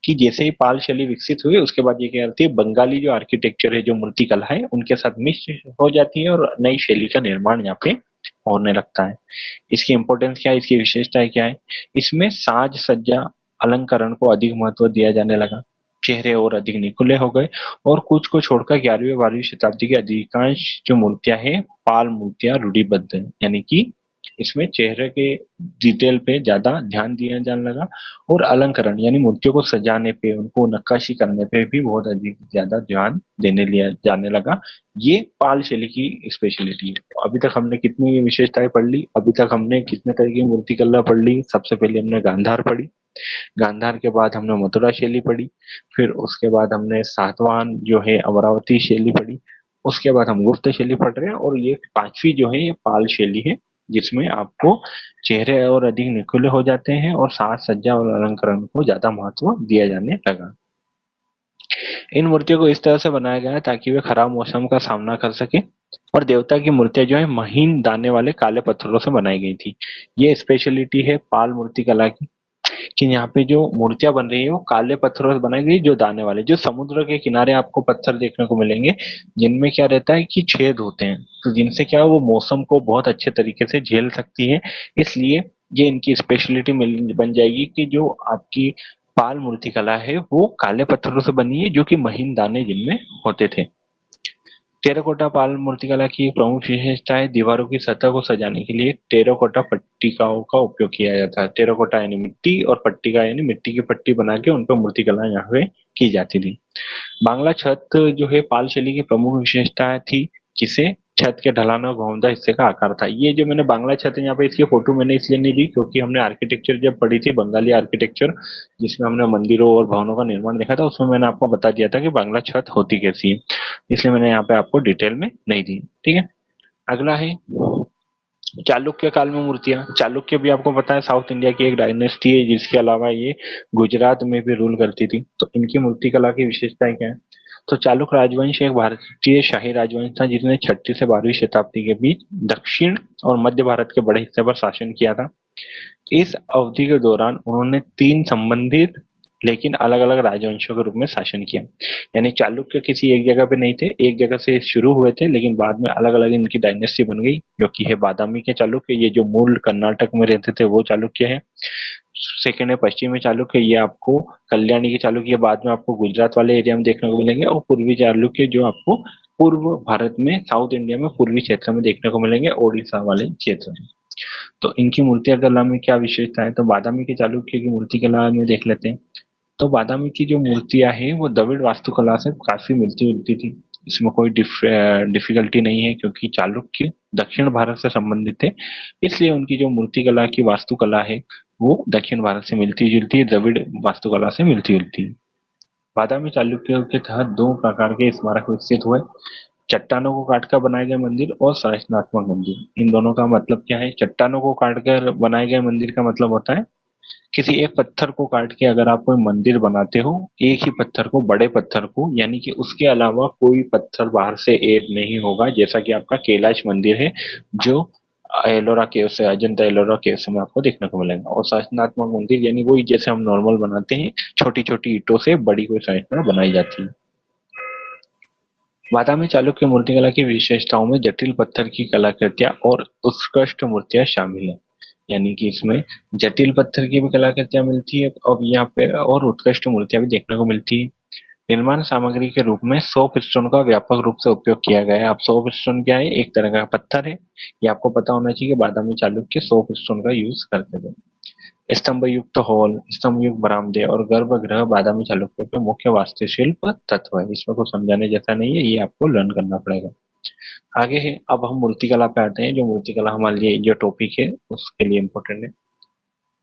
कि जैसे ही पाल शैली विकसित हुई, उसके बाद ये क्या करती है, बंगाली जो आर्किटेक्चर है, जो मूर्ति कला है, उनके साथ मिक्स हो जाती है और नई शैली का निर्माण यहाँ पे होने लगता है। इसकी इंपॉर्टेंस क्या है, इसकी विशेषताएं क्या है? इसमें साज सज्जा अलंकरण को अधिक महत्व दिया जाने लगा, चेहरे और अधिक निखुले हो गए, और कुछ को छोड़कर 11वीं 12वीं शताब्दी की अधिकांश जो मूर्तियां हैं, पाल मूर्तियां रूढ़िबद्ध हैं। यानी कि इसमें चेहरे के डिटेल पे ज्यादा ध्यान दिया जाने लगा, और अलंकरण यानी मूर्तियों को सजाने पे, उनको नक्काशी करने पे भी बहुत अधिक ज्यादा ध्यान देने लिया जाने लगा। ये पाल शैली की स्पेशलिटी है। तो अभी तक हमने कितनी विशेषताएं पढ़ ली? अभी तक हमने कितने तरह की मूर्ति कला पढ़ ली? सबसे पहले हमने गांधार पढ़ी, गांधार के बाद हमने मथुरा शैली पढ़ी, फिर उसके बाद हमने सातवाहन जो है अमरावती शैली पढ़ी, उसके बाद हम गुप्त शैली पढ़ रहे हैं, और ये पांचवी जो है ये पाल शैली है, जिसमें आपको चेहरे और अधिक निखुले हो जाते हैं और साज सज्जा और अलंकरण को ज्यादा महत्व दिया जाने लगा। इन मूर्तियों को इस तरह से बनाया गया है ताकि वे खराब मौसम का सामना कर सके, और देवता की मूर्तियां जो है महीन दाने वाले काले पत्थरों से बनाई गई थी। ये स्पेशलिटी है पाल मूर्ति कला की, कि यहाँ पे जो मूर्तियां बन रही है वो काले पत्थरों से बनाई गई, जो दाने वाले, जो समुद्र के किनारे आपको पत्थर देखने को मिलेंगे, जिनमें क्या रहता है कि छेद होते हैं, तो जिनसे क्या वो मौसम को बहुत अच्छे तरीके से झेल सकती है। इसलिए ये इनकी स्पेशलिटी बन जाएगी कि जो आपकी पाल मूर्ति कला है वो काले पत्थरों से बनी है, जो कि महीन दाने जिनमें होते थे। टेराकोटा पाल मूर्तिकला की प्रमुख विशेषता है दीवारों की सतह को सजाने के लिए टेराकोटा पट्टिकाओं का उपयोग किया जाता है। टेराकोटा यानी मिट्टी, और पट्टिका यानी मिट्टी की पट्टी बना के उन पर मूर्तिकला यहाँ पे की जाती थी। बांग्ला छत जो है पाल शैली की प्रमुख विशेषता थी, जिसे छत के ढलान और घुमावदार हिस्से का आकार था। ये जो मैंने बांग्ला छत है यहाँ पे, इसकी फोटो मैंने इसलिए नहीं दी क्योंकि हमने आर्किटेक्चर जब पढ़ी थी, बंगाली आर्किटेक्चर, जिसमें हमने मंदिरों और भवनों का निर्माण देखा था, उसमें मैंने आपको बता दिया था कि बांग्ला छत होती कैसी है, इसलिए मैंने यहाँ पे आपको डिटेल में नहीं दी। ठीक है, अगला है चालुक्य काल में मूर्तियां। चालुक्य भी आपको पता है साउथ इंडिया की एक डायनेस्टी है, जिसके अलावा ये गुजरात में भी रूल करती थी। तो इनकी मूर्ति कला की विशेषताएं क्या है? तो चालुक्य राजवंश एक भारतीय शाही राजवंश था, जिसने 6ठी से 12वीं शताब्दी के बीच दक्षिण और मध्य भारत के बड़े हिस्से पर शासन किया था। इस अवधि के दौरान उन्होंने 3 संबंधित लेकिन अलग अलग राजवंशों के रूप में शासन किया। यानी चालुक्य किसी एक जगह पे नहीं थे, एक जगह से शुरू हुए थे, लेकिन बाद में अलग अलग इनकी डायनेस्टी बन गई, जो कि है बादामी के चालुक्य। ये जो मूल कर्नाटक में रहते थे वो चालुक्य है। सेकेंड है पश्चिमी चालुक्य, ये आपको कल्याणी के चालुक्य बाद में आपको गुजरात वाले एरिया में देखने को मिलेंगे। और पूर्वी चालुक्य जो आपको पूर्व भारत में, साउथ इंडिया में पूर्वी क्षेत्र में देखने को मिलेंगे, ओडिशा वाले क्षेत्र में। तो इनकी मूर्ति कला में क्या विशेषता है, तो बादामी के चालुक्य की मूर्ति कला में देख लेते हैं। तो बादामी की जो मूर्तियां हैं वो द्रविड़ वास्तुकला से काफी मिलती जुलती थी। इसमें कोई डिफिकल्टी नहीं है, क्योंकि चालुक्य दक्षिण भारत से संबंधित थे, इसलिए उनकी जो मूर्ति कला की वास्तुकला है वो दक्षिण भारत से मिलती जुलती है, द्रविड़ वास्तुकला से मिलती जुलती है। बादामी चालुक्यों के तहत दो प्रकार के स्मारक विकसित हुए, चट्टानों को काटकर बनाए गए मंदिर और संरचनात्मक मंदिर। इन दोनों का मतलब क्या है? चट्टानों को काटकर बनाए गए मंदिर का मतलब होता है किसी एक पत्थर को काट के अगर आप कोई मंदिर बनाते हो, एक ही पत्थर को, बड़े पत्थर को, यानी कि उसके अलावा कोई पत्थर बाहर से ऐड नहीं होगा, जैसा कि आपका कैलाश मंदिर है जो एलोरा केव से, अजंता एलोरा केव से में आपको देखने को मिलेगा। और संरचनात्मक मंदिर यानी वही जैसे हम नॉर्मल बनाते हैं, छोटी छोटी ईंटों से बड़ी कोई संरचना बनाई जाती है। बादामी चालुक्य मूर्तिकला की विशेषताओं में जटिल पत्थर की कलाकृतियां और उत्कृष्ट मूर्तियां शामिल है, यानी कि इसमें जटिल पत्थर की भी कलाकृतियां मिलती है और यहाँ पे और उत्कृष्ट मूर्तियां भी देखने को मिलती है। निर्माण सामग्री के रूप में सोप स्टोन का व्यापक रूप से उपयोग किया गया है। अब सोप स्टोन क्या है? एक तरह का पत्थर है, ये आपको पता होना चाहिए। बादामी चालुक्य सोप स्टोन का यूज करते थे। स्तंभ युक्त हॉल, स्तंभ युक्त बरामदे और गर्भगृह बादामी चालुक्य के मुख्य वास्तुशिल्प तत्व है। इसमें कुछ समझाने जैसा नहीं है, ये आपको लर्न करना पड़ेगा। आगे है, अब हम मूर्तिकला पे आते हैं। जो मूर्तिकला हमारे लिए जो टॉपिक है उसके लिए इम्पोर्टेंट है।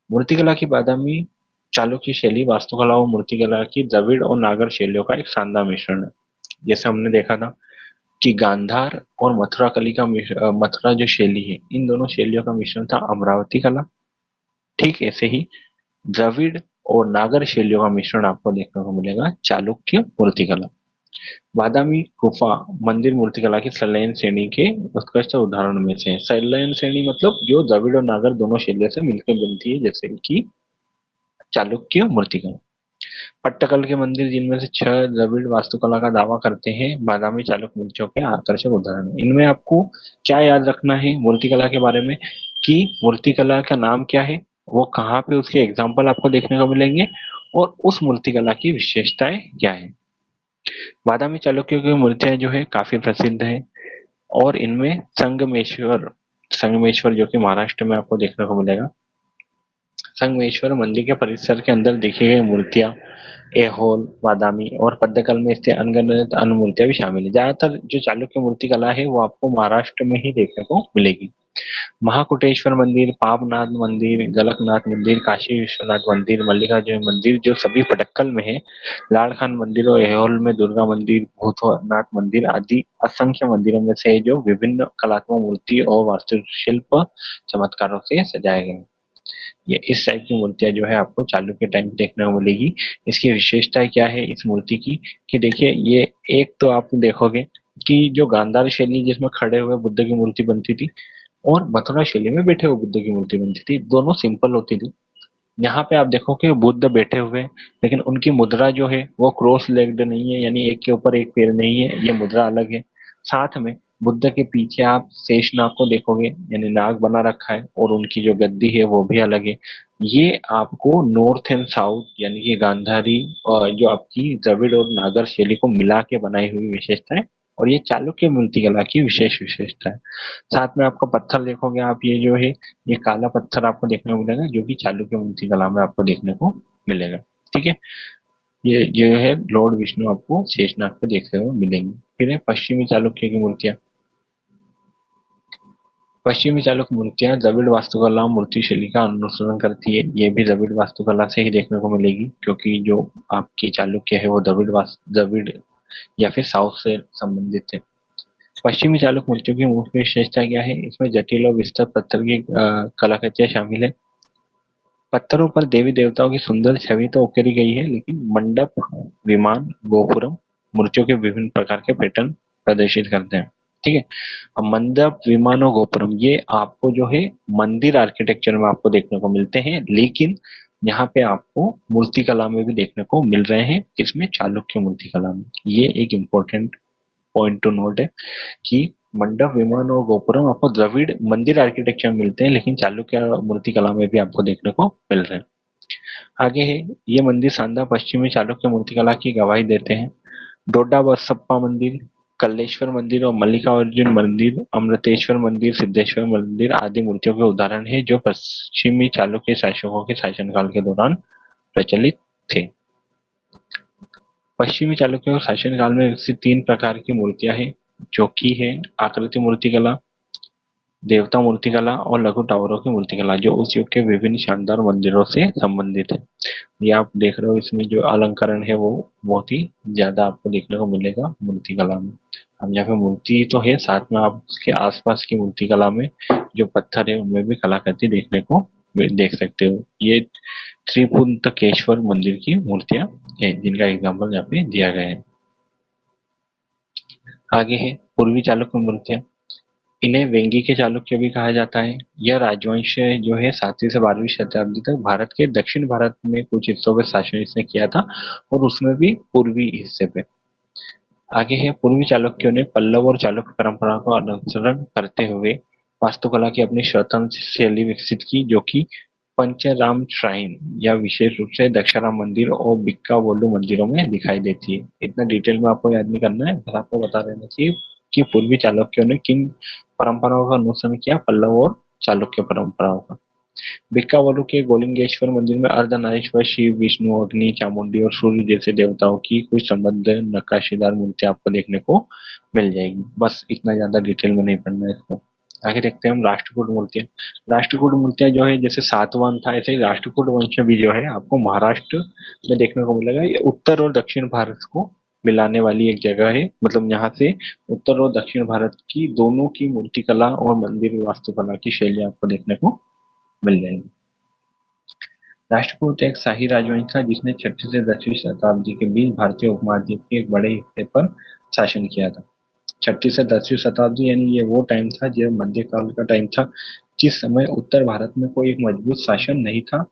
मूर्तिकला की बादामी चालुक्य शैली वास्तुकला और मूर्तिकला की द्रविड़ और नागर शैलियों का एक शानदार मिश्रण है। जैसे हमने देखा था कि गांधार और मथुरा कली का मथुरा जो शैली है, इन दोनों शैलियों का मिश्रण था अमरावती कला। ठीक ऐसे ही द्रविड़ और नागर शैलियों का मिश्रण आपको देखने को मिलेगा चालुक्य मूर्तिकला। बादामी गुफा मंदिर मूर्तिकला की संलयन श्रेणी के उत्कृष्ट उदाहरण में से है। संलयन श्रेणी मतलब जो द्रविड़ और नागर दोनों शैलियों से मिलकर बनती है, जैसे कि चालुक्य मूर्तिकला। पट्टकल के मंदिर जिनमें से 6 द्रविड़ वास्तुकला का दावा करते हैं, बादामी चालुक्य मूर्तियों के आकर्षक उदाहरण हैं। इनमें आपको क्या याद रखना है मूर्तिकला के बारे में, कि मूर्तिकला का नाम क्या है, वो कहाँ पे उसके एग्जाम्पल आपको देखने को मिलेंगे, और उस मूर्तिकला की विशेषताएं क्या है। बादामी चालुक्यों की मूर्तियां जो है काफी प्रसिद्ध है, और इनमें संगमेश्वर, संगमेश्वर जो कि महाराष्ट्र में आपको देखने को मिलेगा, संगमेश्वर मंदिर के परिसर के अंदर देखी गई मूर्तियां, एहोल, बादामी और पद्दकल में स्थित अनगिनत अन्य मूर्तियां भी शामिल है। ज्यादातर जो चालुक्य मूर्ति कला है वो आपको महाराष्ट्र में ही देखने को मिलेगी। महाकुटेश्वर मंदिर, पापनाथ मंदिर, गलकनाथ मंदिर, काशी विश्वनाथ मंदिर, मल्लिकार्जुन मंदिर जो सभी पटक्कल में है, लाड़खान मंदिर और एहोल में दुर्गा मंदिर, भूतनाथ मंदिर आदि असंख्य मंदिरों में से जो विभिन्न कलात्मक मूर्ति और वास्तुशिल्प चमत्कारों से सजाए गए। ये इस टाइप की मूर्तियां जो है आपको चालू के टाइम देखने को मिलेगी। इसकी विशेषता क्या है इस मूर्ति की, कि देखिए ये एक तो आप देखोगे कि जो गांधार शैली जिसमें खड़े हुए बुद्ध की मूर्ति बनती थी, और मथुरा शैली में बैठे हुए बुद्ध की मूर्ति बनती थी, दोनों सिंपल होती थी। यहाँ पे आप देखो कि बुद्ध बैठे हुए, लेकिन उनकी मुद्रा जो है वो क्रॉस लेग्ड नहीं है, यानी एक के ऊपर एक पैर नहीं है, ये मुद्रा अलग है। साथ में बुद्ध के पीछे आप शेषनाग को देखोगे, यानी नाग बना रखा है, और उनकी जो गद्दी है वो भी अलग है। ये आपको नॉर्थ एंड साउथ यानी कि गांधारी और जो आपकी द्रविड़ और नागर शैली को मिला के बनाई हुई विशेषता है, और ये चालुक्य मूर्तिकला की विशेष विशेषता है। साथ में आपको पत्थर देखोगे आप, ये जो है ये काला पत्थर आपको देखने को मिलेगा, जो कि चालुक्य मूर्तिकला में आपको देखने को मिलेगा। ठीक है, ये जो है लॉर्ड विष्णु आपको शेषनाग पे देखने को मिलेंगे। फिर है पश्चिमी चालुक्य की मूर्तियां। पश्चिमी चालुक्य मूर्तियां द्रविड़ वास्तुकला और मूर्ति शैली का अनुसरण करती है। ये भी द्रविड़ वास्तुकला से ही देखने को मिलेगी, क्योंकि जो आपकी चालुक्य है वो द्रविड़ या फिर साउथ से संबंधित है। पश्चिमी चालुक्य मूर्तियों की मुख्य विशेषता क्या है? इसमें जटिल और विस्तृत पत्थर की कलाकृतियां शामिल है। पत्थरों पर देवी देवताओं की सुंदर छवि तो उकेरी गई है, लेकिन मंडप, विमान, गोपुरम मूर्तियों के विभिन्न प्रकार के पैटर्न प्रदर्शित करते हैं। ठीक है, अब मंडप, विमान और गोपुरम ये आपको जो है मंदिर आर्किटेक्चर में आपको देखने को मिलते हैं, लेकिन यहाँ पे आपको मूर्ति कला में भी देखने को मिल रहे हैं। इसमें चालुक्य मूर्ति कला में ये एक इम्पोर्टेंट पॉइंट टू नोट है कि मंडप, विमान और गोपुरम आपको द्रविड़ मंदिर आर्किटेक्चर में मिलते हैं, लेकिन चालुक्य मूर्ति कला में भी आपको देखने को मिल रहे हैं। आगे है, ये मंदिर शानदार पश्चिमी चालुक्य मूर्तिकला की गवाही देते हैं। डोडा बसप्पा मंदिर, कल्लेश्वर मंदिर और मल्लिकार्जुन मंदिर, अमृतेश्वर मंदिर, सिद्धेश्वर मंदिर आदि मूर्तियों के उदाहरण है जो पश्चिमी चालुक्य शासकों के शासनकाल के दौरान प्रचलित थे। पश्चिमी चालुक्यों के शासनकाल में विकसित 3 प्रकार की मूर्तियां हैं, जो कि है आकृति मूर्तिकला, देवता मूर्तिकला और लघु टावरों की मूर्तिकला, जो उस युग के विभिन्न शानदार मंदिरों से संबंधित है। ये आप देख रहे हो, इसमें जो अलंकरण है वो बहुत ही ज्यादा आपको देखने को मिलेगा मूर्तिकला में। अब यहाँ पे मूर्ति तो है, साथ में आप उसके आसपास की मूर्तिकला में जो पत्थर है उनमें भी कलाकृति देखने को देख सकते हो। ये त्रिपुंतकेश्वर मंदिर की मूर्तियां हैं, जिनका एग्जाम्पल यहाँ पे दिया गया है। आगे है पूर्वी चालुक्य मूर्तियां। इन्हें वेंगी के चालुक्य भी कहा जाता है। यह राजवंश जो है 7वीं से 12वीं शताब्दी तक भारत के दक्षिण भारत में कुछ हिस्सों पर शासन इसने किया था, और उसमें भी पूर्वी हिस्से पे। आगे है पूर्वी चालुक्यों ने पल्लव और चालुक्य परंपरा को अनुसरण करते हुए वास्तुकला की अपनी स्वतंत्र शैली विकसित की, जो कि पंचराम श्राइन या विशेष रूप से दक्षाराम मंदिर और बिक्कावोलु मंदिरों में दिखाई देती है। इतना डिटेल में आपको याद नहीं करना है, बस आपको बता देना चाहिए कि पूर्वी चालुक्यों ने किन परंपराओं का अनुसरण किया, पल्लव और चालुक्य परंपराओं का। बिक्कावोलु के गोलिंगेश्वर मंदिर में अर्धनारीश्वर शिव, विष्णु, अग्नि, चामुंडी और सूर्य जैसे देवताओं की कुछ संबद्ध नक्काशीदार मूर्तियां आपको देखने को मिल जाएगी। बस इतना ज्यादा डिटेल में नहीं पढ़ना है इसको। आगे देखते हैं हम राष्ट्रकूट मूर्तियां। राष्ट्रकूट मूर्तियां जो है जैसे सातवाहन था, ऐसे ही राष्ट्रकूट वंश भी जो है आपको महाराष्ट्र में देखने को मिलेगा। ये उत्तर और दक्षिण भारत को मिलाने वाली एक जगह है, मतलब यहाँ से उत्तर और दक्षिण भारत की दोनों की मूर्तिकला और मंदिर वास्तुकला की शैली आपको देखने को मिल जाएगी। राष्ट्रकूट एक शाही राजवंश था जिसने 6वीं से 10वीं शताब्दी के बीच भारतीय उपमहाद्वीप के एक बड़े हिस्से पर शासन किया था। 6वीं से 10वीं शताब्दी यानी ये वो टाइम था जब मध्यकाल का टाइम था, जिस समय उत्तर भारत में कोई एक मजबूत शासन नहीं था।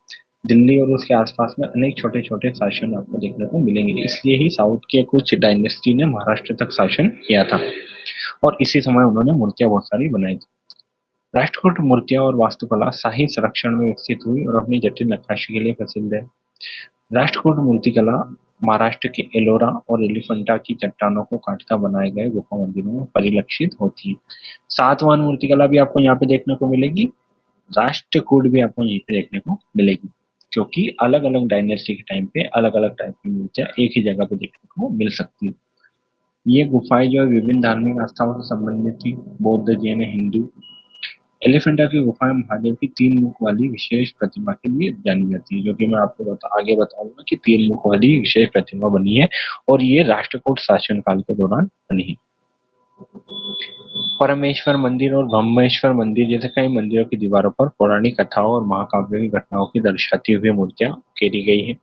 दिल्ली और उसके आसपास में अनेक छोटे छोटे शासन आपको देखने को मिलेंगे, इसलिए ही साउथ के कुछ डायनेस्टी ने महाराष्ट्र तक शासन किया था, और इसी समय उन्होंने मूर्तियां बहुत सारी बनाई थी। राष्ट्रकूट मूर्तियां और वास्तुकला शाही संरक्षण में विकसित हुई और अपनी जटिल नक्काशी के लिए प्रसिद्ध है। राष्ट्रकूट मूर्तिकला महाराष्ट्र के एलोरा और एलिफेंटा की चट्टानों को काटकर बनाए गए गुफा मंदिरों में परिलक्षित होती है। सातवाहन मूर्तिकला भी आपको यहाँ पे देखने को मिलेगी, राष्ट्रकूट भी आपको यहीं पे देखने को मिलेगी, क्योंकि अलग अलग डायनेस्टी के टाइम पे अलग अलग टाइप की मूर्तियां एक ही जगह पे देखने को मिल सकती है। ये गुफाएं जो है विभिन्न धार्मिक आस्थाओं से संबंधित थी, बौद्ध, जैन, हिंदू। एलिफेंटा की गुफाएं महादेव की 3 मुख वाली विशेष प्रतिमा के लिए जानी जाती है, जो कि मैं आपको आगे बताऊंगा कि 3 मुख वाली विशेष प्रतिमा बनी है, और ये राष्ट्रकूट शासनकाल के दौरान बनी है। परमेश्वर मंदिर और ब्रह्मेश्वर मंदिर जैसे कई मंदिरों की दीवारों पर पौराणिक कथाओं और महाकाव्य की घटनाओं की दर्शाती हुई मूर्तियां उकेरी गई है।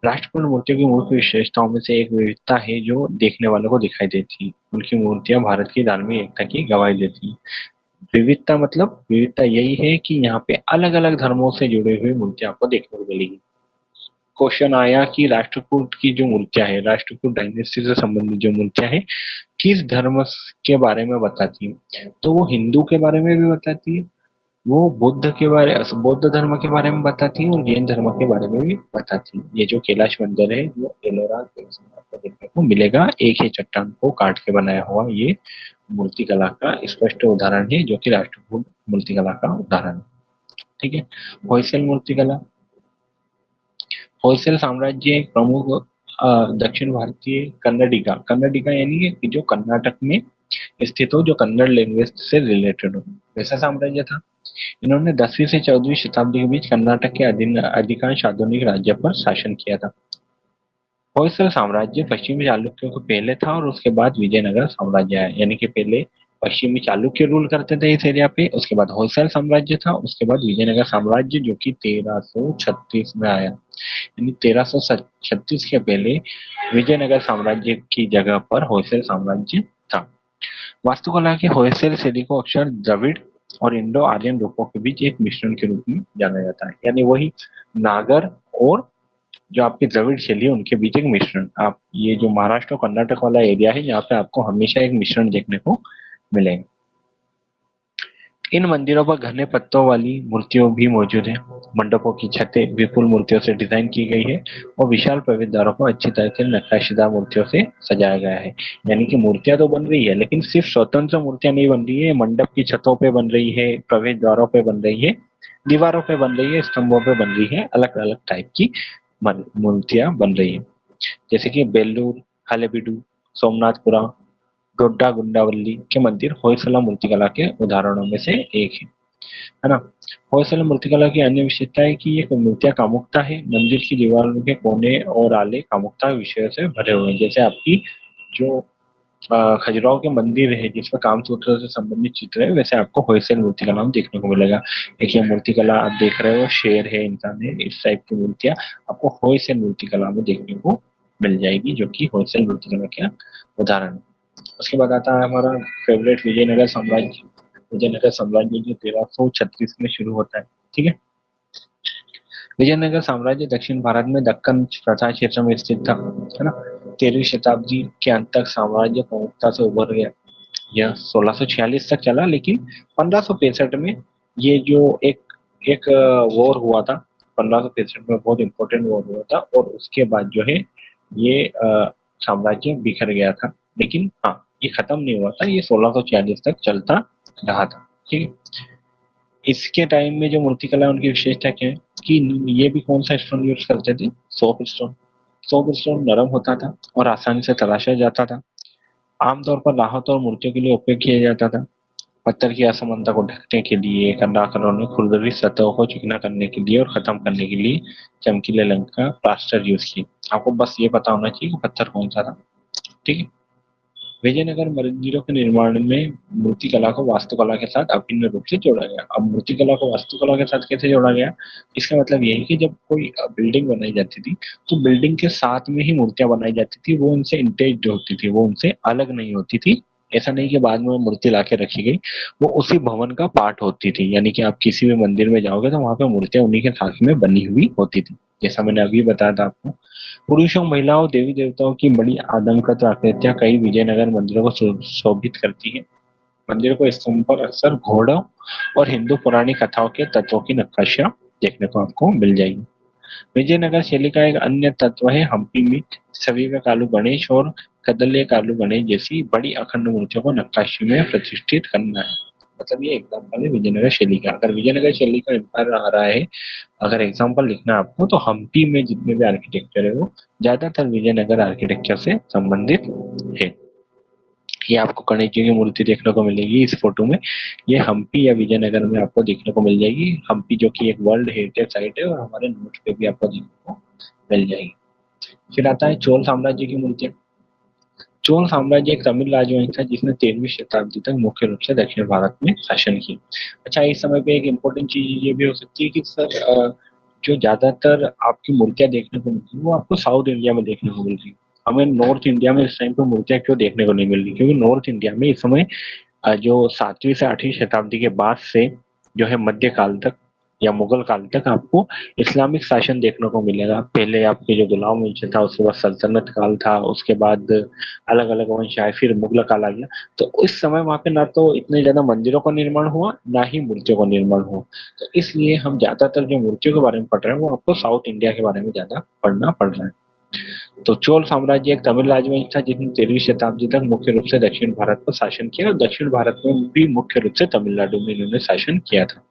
राष्ट्रकूट मूर्तियों की मुख्य विशेषताओं में से एक विविधता है जो देखने वालों को दिखाई देती है। उनकी मूर्तियां भारत की धार्मिक एकता की गवाही देती है। विविधता मतलब विविधता यही है कि यहाँ पे अलग अलग धर्मों से जुड़े हुए मूर्तियां आपको देखने को मिलेगी। क्वेश्चन आया कि राष्ट्रकूट की जो मूर्तियां है, राष्ट्रकूट डायनेस्टी से संबंधित जो मूर्तियां है, किस धर्म के बारे में बताती है, तो वो हिंदू के बारे में भी बताती है, वो बौद्ध धर्म के बारे में बताती है, और जैन धर्म के बारे में भी बताती है। ये जो कैलाश मंदिर है वो एलोरा आपको देखने को मिलेगा, एक ही चट्टान को काट के बनाया हुआ ये मूर्तिकला का स्पष्ट उदाहरण है, जो कि राष्ट्रकूट मूर्तिकला का उदाहरण है। ठीक है। होयसल मूर्तिकला। होयसल साम्राज्य एक प्रमुख दक्षिण भारतीय कन्नडिका कन्नडिका यानी कि जो कर्नाटक में स्थित हो, जो कन्नड़ लैंग्वेज से रिलेटेड हो, वैसा साम्राज्य था। इन्होंने 10वीं से 14वीं शताब्दी के बीच कर्नाटक के अधिकांश आधुनिक राज्य पर शासन किया था। होयसल साम्राज्य पश्चिमी चालुक्यों के पहले था और उसके बाद विजयनगर साम्राज्य आया, यानी कि पहले पश्चिमी चालुक्य रूल करते थे इस एरिया पे, उसके बाद होयसल साम्राज्य था, उसके बाद विजयनगर साम्राज्य जो कि 1336 में आया। यानी 1336 के पहले विजयनगर साम्राज्य की जगह पर होयसल साम्राज्य था। वास्तुकला के होयसल शैली को अक्सर द्रविड़ और इंडो आर्यन रूपों के बीच एक मिश्रण के रूप में जाना जाता है, यानी वही नागर और जो आपकी द्रविड़ शैली है उनके बीच एक मिश्रण। आप ये जो महाराष्ट्र और कर्नाटक वाला एरिया है, यहाँ पे आपको हमेशा एक मिश्रण देखने को मिलेगा। इन मंदिरों पर घने पत्तों वाली मूर्तियों भी मौजूद है। मंडपों की छतें विपुल मूर्तियों से डिजाइन की गई है और विशाल प्रवेश द्वारों को अच्छी तरह से नक्काशीदार मूर्तियों से सजाया गया है। यानी कि मूर्तियां तो बन रही है, लेकिन सिर्फ स्वतंत्र मूर्तियां नहीं बन रही है, मंडप की छतों पे बन रही है, प्रवेश द्वारों पे बन रही है, दीवारों पे बन रही है, स्तंभों पे बन रही है, अलग अलग टाइप की मूर्तियां बन रही है। जैसे कि बेल्लूर, हलेबीडु, सोमनाथपुरा, डोड्डा गुंडावली के मंदिर होयसला मूर्तिकला के उदाहरणों में से एक है ना। होयसला मूर्तिकला की अन्य विशेषता है कि ये मूर्तियां कामुकता है, मंदिर की दीवारों के कोने और आले कामुकता विषयों से भरे हुए हैं। जैसे आपकी जो खजुराहो के मंदिर है जिसमें कामसूत्र से संबंधित चित्र है, वैसे आपको होयसल मूर्ति का नाम देखने को मिलेगा। एक ये मूर्ति कला आप देख रहे हो, शेर है, इंसान है, इस टाइप की मूर्तियां आपको होयसल मूर्ति कला में देखने को मिल जाएगी, जो कि होयसल मूर्ति कला का उदाहरण है। उसके बाद आता है हमारा फेवरेट विजयनगर साम्राज्य। विजयनगर साम्राज्य जो 1336 में शुरू होता है, ठीक है। विजयनगर साम्राज्य दक्षिण भारत में दक्कन प्रदेश क्षेत्र में स्थित था, है ना। 13वीं शताब्दी के अंत तक साम्राज्य प्रमुखता से उभर गया। यह 1646 तक चला, लेकिन 1565 में ये जो एक एक वॉर हुआ था, 1565 में बहुत इंपॉर्टेंट वॉर हुआ था, और उसके बाद जो है ये साम्राज्य बिखर गया था। लेकिन हाँ, ये खत्म नहीं हुआ था, ये 1646 तक चलता रहा था, ठीक है। इसके टाइम में जो मूर्तिकला उनकी विशेषता क्या है कि ये भी कौन सा स्टोन यूज करते थे? Soap stone. सोप स्टोन नरम होता था और आसानी से तराशा जाता था। आमतौर पर राहत और मूर्तियों के लिए उपयोग किया जाता था। पत्थर की असमानता को ढकने के लिए कलाकारों ने खुरदरी सतहों को चिकना करने के लिए और खत्म करने के लिए चमकीले रंग का प्लास्टर यूज किया। आपको बस ये पता होना चाहिए कि पत्थर कौन सा था, ठीक है। विजयनगर मंदिरों के निर्माण में मूर्तिकला को वास्तुकला के साथ अभिन्न रूप से जोड़ा गया। अब मूर्तिकला को वास्तुकला के साथ कैसे जोड़ा गया? इसका मतलब ये है कि जब कोई बिल्डिंग बनाई जाती थी, तो बिल्डिंग के साथ में ही मूर्तियां बनाई जाती थी, वो उनसे इंटेज होती थी, वो उनसे अलग नहीं होती थी। ऐसा नहीं कि बाद में मूर्ति लाके रखी गई, वो उसी भवन का पार्ट होती थी। यानी कि आप किसी भी मंदिर में जाओगे तो वहां पे मूर्तियां उन्हीं के साथ में बनी हुई होती थी, जैसा मैंने अभी बताया था आपको। पुरुषों, महिलाओं, देवी देवताओं की बड़ी आदमकद आकृतियां कई विजयनगर मंदिरों को शोभित करती है। मंदिर को स्तंभ पर अक्सर घोड़ों और हिंदू पुरानी कथाओं के तत्वों की नक्काशियां देखने को आपको मिल जाएगी। विजयनगर शैली का एक अन्य तत्व है हम्पी में सविगा कालू गणेश और कदले कालू गणेश जैसी बड़ी अखंड मूर्तियों को नक्काशी में प्रतिष्ठित करना है। मतलब ये एग्जाम्पल है विजयनगर शैली का। अगर विजयनगर शैली का एम्पायर आ रहा है, अगर एग्जाम्पल लिखना है आपको, तो हम्पी में जितने भी आर्किटेक्चर है वो ज्यादातर विजयनगर आर्किटेक्चर से संबंधित है। ये आपको गणेश जी की मूर्ति देखने को मिलेगी इस फोटो में। ये हम्पी या विजयनगर में आपको देखने को मिल जाएगी। हम्पी जो कि एक वर्ल्ड हेरिटेज साइट है, और हमारे नोट पे भी आपको देखने को मिल जाएगी। फिर आता है चोल साम्राज्य की मूर्तियां। चोल साम्राज्य एक तमिल राजवंश था जिसने 13वीं शताब्दी तक मुख्य रूप से दक्षिण भारत में शासन किया। अच्छा, इस समय पे एक इम्पोर्टेंट चीज ये भी हो सकती है कि सर जो ज्यादातर आपकी मूर्तियां देखने को मिलती है वो आपको साउथ इंडिया में देखने को मिल रही है। हमें नॉर्थ इंडिया में इस टाइम पे मूर्तियां क्यों देखने को नहीं मिल रही? क्योंकि नॉर्थ इंडिया में इस समय जो 7वीं से 8वीं शताब्दी के बाद से जो है मध्यकाल तक या मुगल काल तक आपको इस्लामिक शासन देखने को मिलेगा। पहले आपके जो गुलाम वंश था, उसके बाद सल्तनत काल था, उसके बाद अलग अलग वंश आए, फिर मुगल काल आ गया। तो उस समय वहां पे ना तो इतने ज्यादा मंदिरों का निर्माण हुआ, ना ही मूर्तियों का निर्माण हुआ। तो इसलिए हम ज्यादातर जो मूर्तियों के बारे में पढ़ रहे हैं वो आपको साउथ इंडिया के बारे में ज्यादा पढ़ना पड़ रहा है। तो चोल साम्राज्य एक तमिल राजवंश था जिसने 13वीं शताब्दी तक मुख्य रूप से दक्षिण भारत पर शासन किया, और दक्षिण भारत में भी मुख्य रूप से तमिलनाडु में इन्होंने शासन किया था।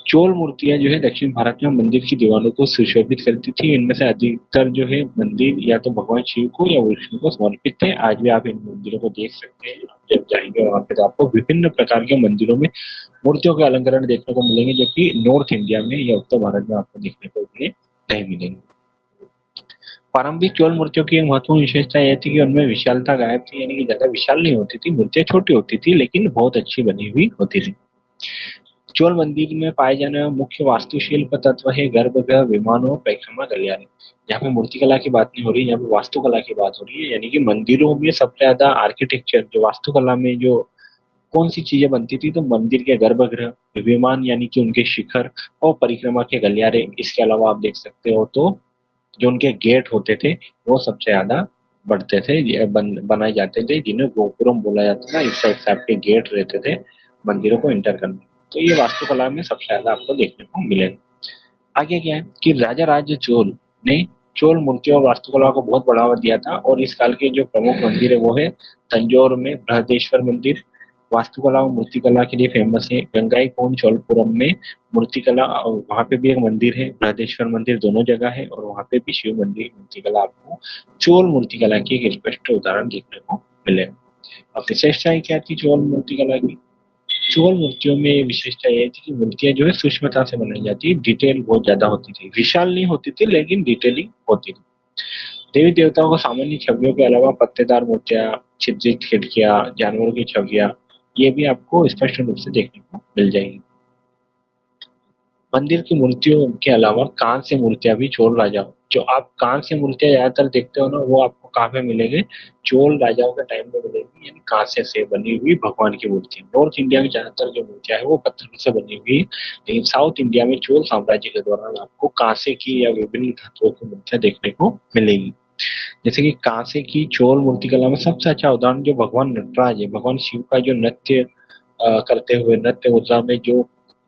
चोल मूर्तियां जो है दक्षिण भारत में मंदिर की दीवारों को सुशोभित करती थी। इनमें से अधिकतर जो है मंदिर या तो भगवान शिव को या विष्णु को समर्पित थे। आज भी आप इन मंदिरों को देख सकते हैं। आप जब जाएंगे वहां पे तो आपको विभिन्न प्रकार के मंदिरों में मूर्तियों के अलंकरण देखने को मिलेंगे, जो कि नॉर्थ इंडिया में या उत्तर भारत में आपको देखने को नहीं मिलेंगे। प्रारंभिक चोल मूर्तियों की एक महत्वपूर्ण विशेषता यह थी कि उनमें विशालता गायब थी, यानी कि ज्यादा विशाल नहीं होती थी, मूर्तियां छोटी होती थी लेकिन बहुत अच्छी बनी हुई होती थी। चोल मंदिर में पाए जाने वाला मुख्य वास्तुशिल्प तत्व है गर्भगृह, विमान और परिक्रमा गलियारे। यहाँ पे मूर्तिकला की बात नहीं हो रही, यहाँ पे वास्तुकला की बात हो रही है। यानी कि मंदिरों में सबसे ज्यादा आर्किटेक्चर जो वास्तुकला में जो कौन सी चीजें बनती थी, तो मंदिर के गर्भगृह, विमान यानी कि उनके शिखर, और परिक्रमा के गलियारे। इसके अलावा आप देख सकते हो तो जो उनके गेट होते थे वो सबसे ज्यादा बढ़ते थे, बनाए जाते थे, जिन्हें गोपुरम बोला जाता था। इस टाइप से आपके गेट रहते थे मंदिरों को एंटर करने। तो ये वास्तुकला में सबसे ज्यादा आपको देखने को मिलेगा। आगे क्या है कि राजा राज्य चोल ने चोल मूर्तियों और वास्तुकला को बहुत बढ़ावा दिया था और इस काल के जो प्रमुख मंदिर है वो है तंजौर में बृहदेश्वर मंदिर, वास्तुकला और मूर्तिकला के लिए फेमस है। गंगाईकोंड चोलपुरम में मूर्तिकला, वहां पे भी एक मंदिर है, बृहदेश्वर मंदिर, दोनों जगह है और वहां पे भी शिव मंदिर मूर्तिकला आपको चोल मूर्तिकला की एक स्पष्ट उदाहरण देखने को मिलेगा। अब विशेषताएं क्या थी चोल मूर्तिकला की? चोल मूर्तियों में विशेषता यह थी कि मूर्तियां जो है सूक्ष्मता से बनाई जाती है, डिटेल बहुत ज्यादा होती थी, विशाल नहीं होती थी लेकिन डिटेलिंग होती थी। देवी देवताओं को सामान्य छवियों के अलावा पत्तेदार मूर्तियां, छिद्रित खिड़कियां, जानवरों की छवियां, ये भी आपको स्पष्ट रूप से देखने को मिल जाएगी। मंदिर की मूर्तियों के अलावा कांस्य से मूर्तियां भी चोल राजाओं, जो आप कांस्य से मूर्तियां ज्यादातर देखते हो ना, वो आपको कहाँ पे मिलेंगे? चोल राजाओं के टाइम में मिलेगी, यानी कांस्य से बनी हुई भगवान की मूर्ति। नॉर्थ इंडिया में ज्यादातर जो मूर्तियां है वो पत्थर से बनी हुई है, लेकिन साउथ इंडिया में चोल साम्राज्य के दौरान आपको कांसे की या विभिन्न धातुओं की मूर्तियां देखने को मिलेगी। जैसे कि कांसे की चोल मूर्तिकला में सबसे अच्छा उदाहरण जो भगवान नटराज है, भगवान शिव का जो नृत्य करते हुए नृत्य मुद्रा में जो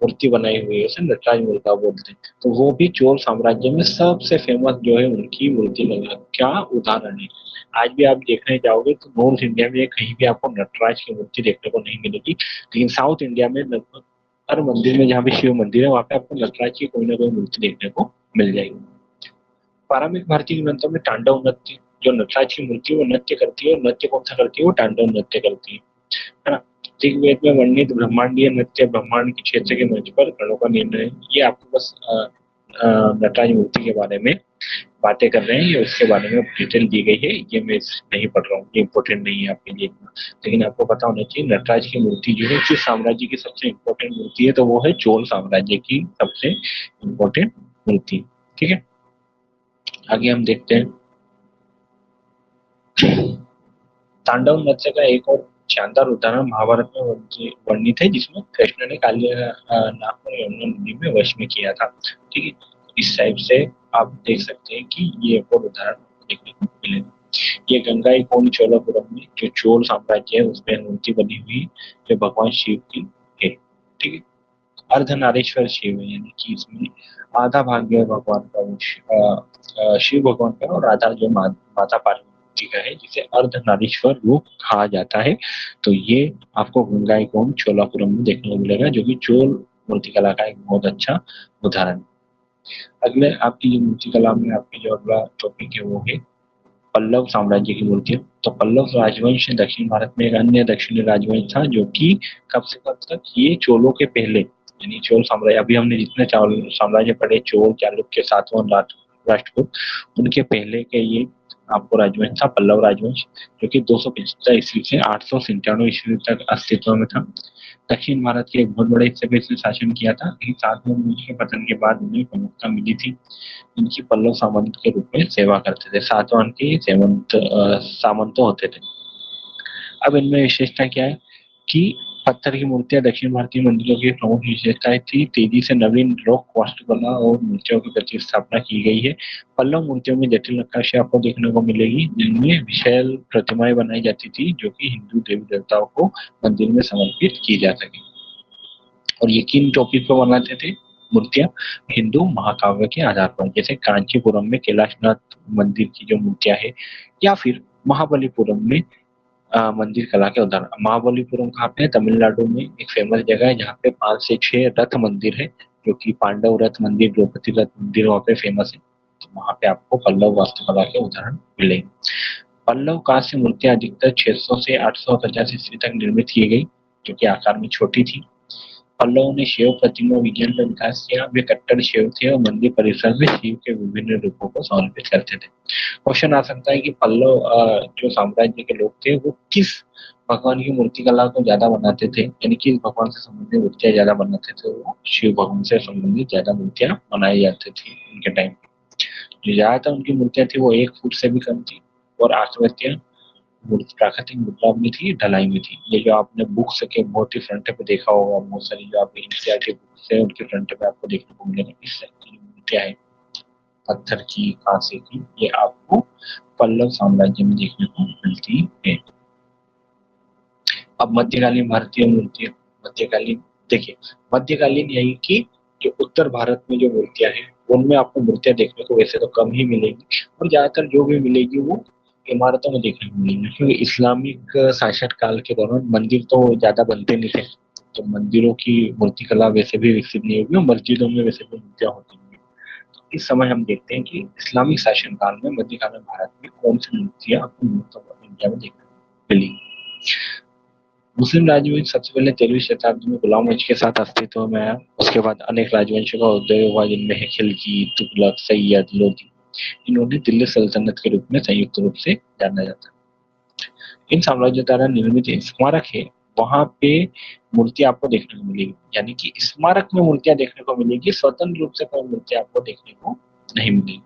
मूर्ति बनाई हुई है उसे नटराज मुर्गा बोलते हैं। तो वो भी चोल साम्राज्य में सबसे फेमस जो है उनकी मूर्ति लगा क्या उदाहरण है। आज भी आप देखने जाओगे तो नॉर्थ इंडिया में कहीं भी आपको नटराज की मूर्ति देखने को नहीं मिलेगी, लेकिन साउथ इंडिया में लगभग हर मंदिर में, जहाँ भी शिव मंदिर है वहाँ पे आपको नटराज की कोई ना कोई मूर्ति देखने को मिल जाएगी। पारंपरिक भारतीय ग्रंथों में तांडव नृत्य, जो नटराज की मूर्ति वो नृत्य करती है, और नृत्य कौन सा करती है? वो तांडव नृत्य करती है ना। ऋग्वेद में वर्णित ब्रह्मांडीय नृत्य, ब्रह्मांड के क्षेत्र के मंच पर गणों का निर्णय, ये आपको बस नटराज मूर्ति के बारे में बातें कर रहे हैं, ये उसके बारे में डिटेल दी गई है, ये मैं नहीं पढ़ रहा हूँ, ये इम्पोर्टेंट नहीं है आपके लिए इतना। लेकिन आपको पता होना चाहिए नटराज की मूर्ति जो है किस साम्राज्य की सबसे इम्पोर्टेंट मूर्ति है, तो वो है चोल साम्राज्य की सबसे इम्पोर्टेंट मूर्ति। ठीक है, आगे हम देखते हैं। तांडव नृत्य का एक और शानदार उदाहरण महाभारत में वर्णित है, जिसमें कृष्ण ने कालिया नाग को यमुना नदी में वश में किया था। ठीक है, इस टाइप से आप देख सकते हैं कि ये एक और उदाहरण देखने को मिलेगा। ये गंगाईकोंड चोलापुरम में जो चोल साम्राज्य है उसमें मूर्ति बनी हुई जो भगवान शिव की है। ठीक है, अर्धनारीश्वर शिव है, यानी कि इसमें आधा भाग जो है भगवान का शिव भगवान का, और आधा जो माता पार्वती का है, जिसे अर्धनारीश्वर रूप कहा जाता है। तो ये आपको गंगाईकोंड चोलापुरम में देखने को मिलेगा, जो कि चोल मूर्तिकला का एक बहुत अच्छा उदाहरण है। अगले आपकी जो मूर्तिकला में आपकी जो अगला टॉपिक है वो है पल्लव साम्राज्य की मूर्तियां। तो पल्लव राजवंश दक्षिण भारत में एक अन्य दक्षिणी राजवंश था, जो कि कब से कब तक? ये चोलों के पहले, यानी चोल साम्राज्य, अभी हमने जितने साम्राज्य पढ़े, चोल, चालुक्य, सातवां राष्ट्रकूट, उनके पहले के ये आपको राजवंश था पल्लव राजवंश, जो कि 275 ईस्वी से 897 ईस्वी तक अस्तित्व में था। दक्षिण भारत के एक बहुत बड़े हिस्से पे इसने शासन किया था, लेकिन सातवें वंश के पतन के बाद उन्हें प्रमुखता मिली थी। इनकी पल्लव सामंत के रूप में सेवा करते थे, सातवाहन के सामंत होते थे। अब इनमें विशेषता क्या है कि पत्थर की मूर्तियां दक्षिण भारतीय मंदिरों की प्रमुख विशेषताएं थी। तेजी से नवीन रॉक वास्तुकला और मूर्तियों की प्रतिस्थापना की गई है। पल्लव मूर्तियों में जटिल नक्काशी आपको देखने को मिलेगी, जिनमें विशाल प्रतिमाएं बनाई जाती थी, जो कि हिंदू देवी देवताओं को मंदिर में समर्पित की जा सके। और ये किन टॉपिक पर बनाते थे मूर्तियां? हिंदू महाकाव्य के आधार पर, जैसे कांचीपुरम में कैलाशनाथ मंदिर की जो मूर्तियां है, या फिर महाबलीपुरम में मंदिर कला के उदाहरण। महाबलीपुरम कहाँ पे है? तमिलनाडु में एक फेमस जगह है, जहाँ पे 5 से 6 रथ मंदिर है, जो कि पांडव रथ मंदिर, द्रौपदी रथ मंदिर वहाँ पे फेमस है। तो वहाँ पे आपको पल्लव वास्तुकला के उदाहरण मिलेंगे। पल्लव कांस्य मूर्तियां अधिकतर 600 से 850 ईस्वी तक निर्मित की गई, जो कि आकार में छोटी थी। पल्लवों ने शिव प्रतिमा विज्ञान का विकास किया, वे कट्टर शिव थे और मंदिर परिसर में शिव के विभिन्न रूपों को समर्पित करते थे। क्वेश्चन आ सकता है कि पल्लव जो साम्राज्य के लोग थे वो किस भगवान की मूर्ति कला को ज्यादा बनाते थे, यानी किस भगवान से संबंधित मूर्तियां ज्यादा बनाते थे? वो शिव भगवान से संबंधित ज्यादा मूर्तियां बनाई जाती थी उनके टाइम। जो ज्यादातर उनकी मूर्तियां थी वो 1 फुट से भी कम थी, और आकृतियां प्राकृतिक मुद्रा में थी, ढलाई में थी। ये जो आपने बुक्स के बहुत ही फ्रंट पे देखा होगा, बहुत सारी जो आपकी एनसीईआरटी बुक्स है उनके फ्रंट पे आपको देखने को मिलेगा इस टाइप की मूर्तियां है, पत्थर की, कांसे की, ये आपको पल्लव साम्राज्य में देखने को मिलती है। अब मध्यकालीन भारतीय मूर्ति, मध्यकालीन, देखिए मध्यकालीन यही कि जो उत्तर भारत में जो मूर्तियां हैं उनमें आपको मूर्तियां देखने को वैसे तो कम ही मिलेगी, और ज्यादातर जो भी मिलेगी वो इमारतों में देखने को मिलेंगी, क्योंकि इस्लामिक शासन काल के दौरान मंदिर तो ज्यादा बनते नहीं थे, तो मंदिरों की मूर्तिकला वैसे भी विकसित नहीं होगी और मस्जिदों में वैसे भी मूर्तियां होती नहीं। इस समय हम देखते हैं कि इस्लामिक शासन काल में मध्यकालीन भारत में कौन सी मूर्तियां आपको इंडिया में देखने को मिली। मुस्लिम राजवंश सबसे पहले 13वीं शताब्दी में गुलाम वंश के साथ अस्तित्व में आया। उसके बाद अनेक राजवंशों का उदय हुआ, जिनमें है खिलजी, तुगलक, सैयद, लोधी। इन्होंने दिल्ली सल्तनत के रूप में संयुक्त रूप से जाना जाता है। इन साम्राज्यों द्वारा निर्मित स्मारक है, वहां पे मूर्ति आपको देखने को मिलेगी, यानी कि स्मारक में मूर्तियां देखने को मिलेगी, स्वतंत्र रूप से कोई मूर्ति आपको देखने को नहीं मिलेगी।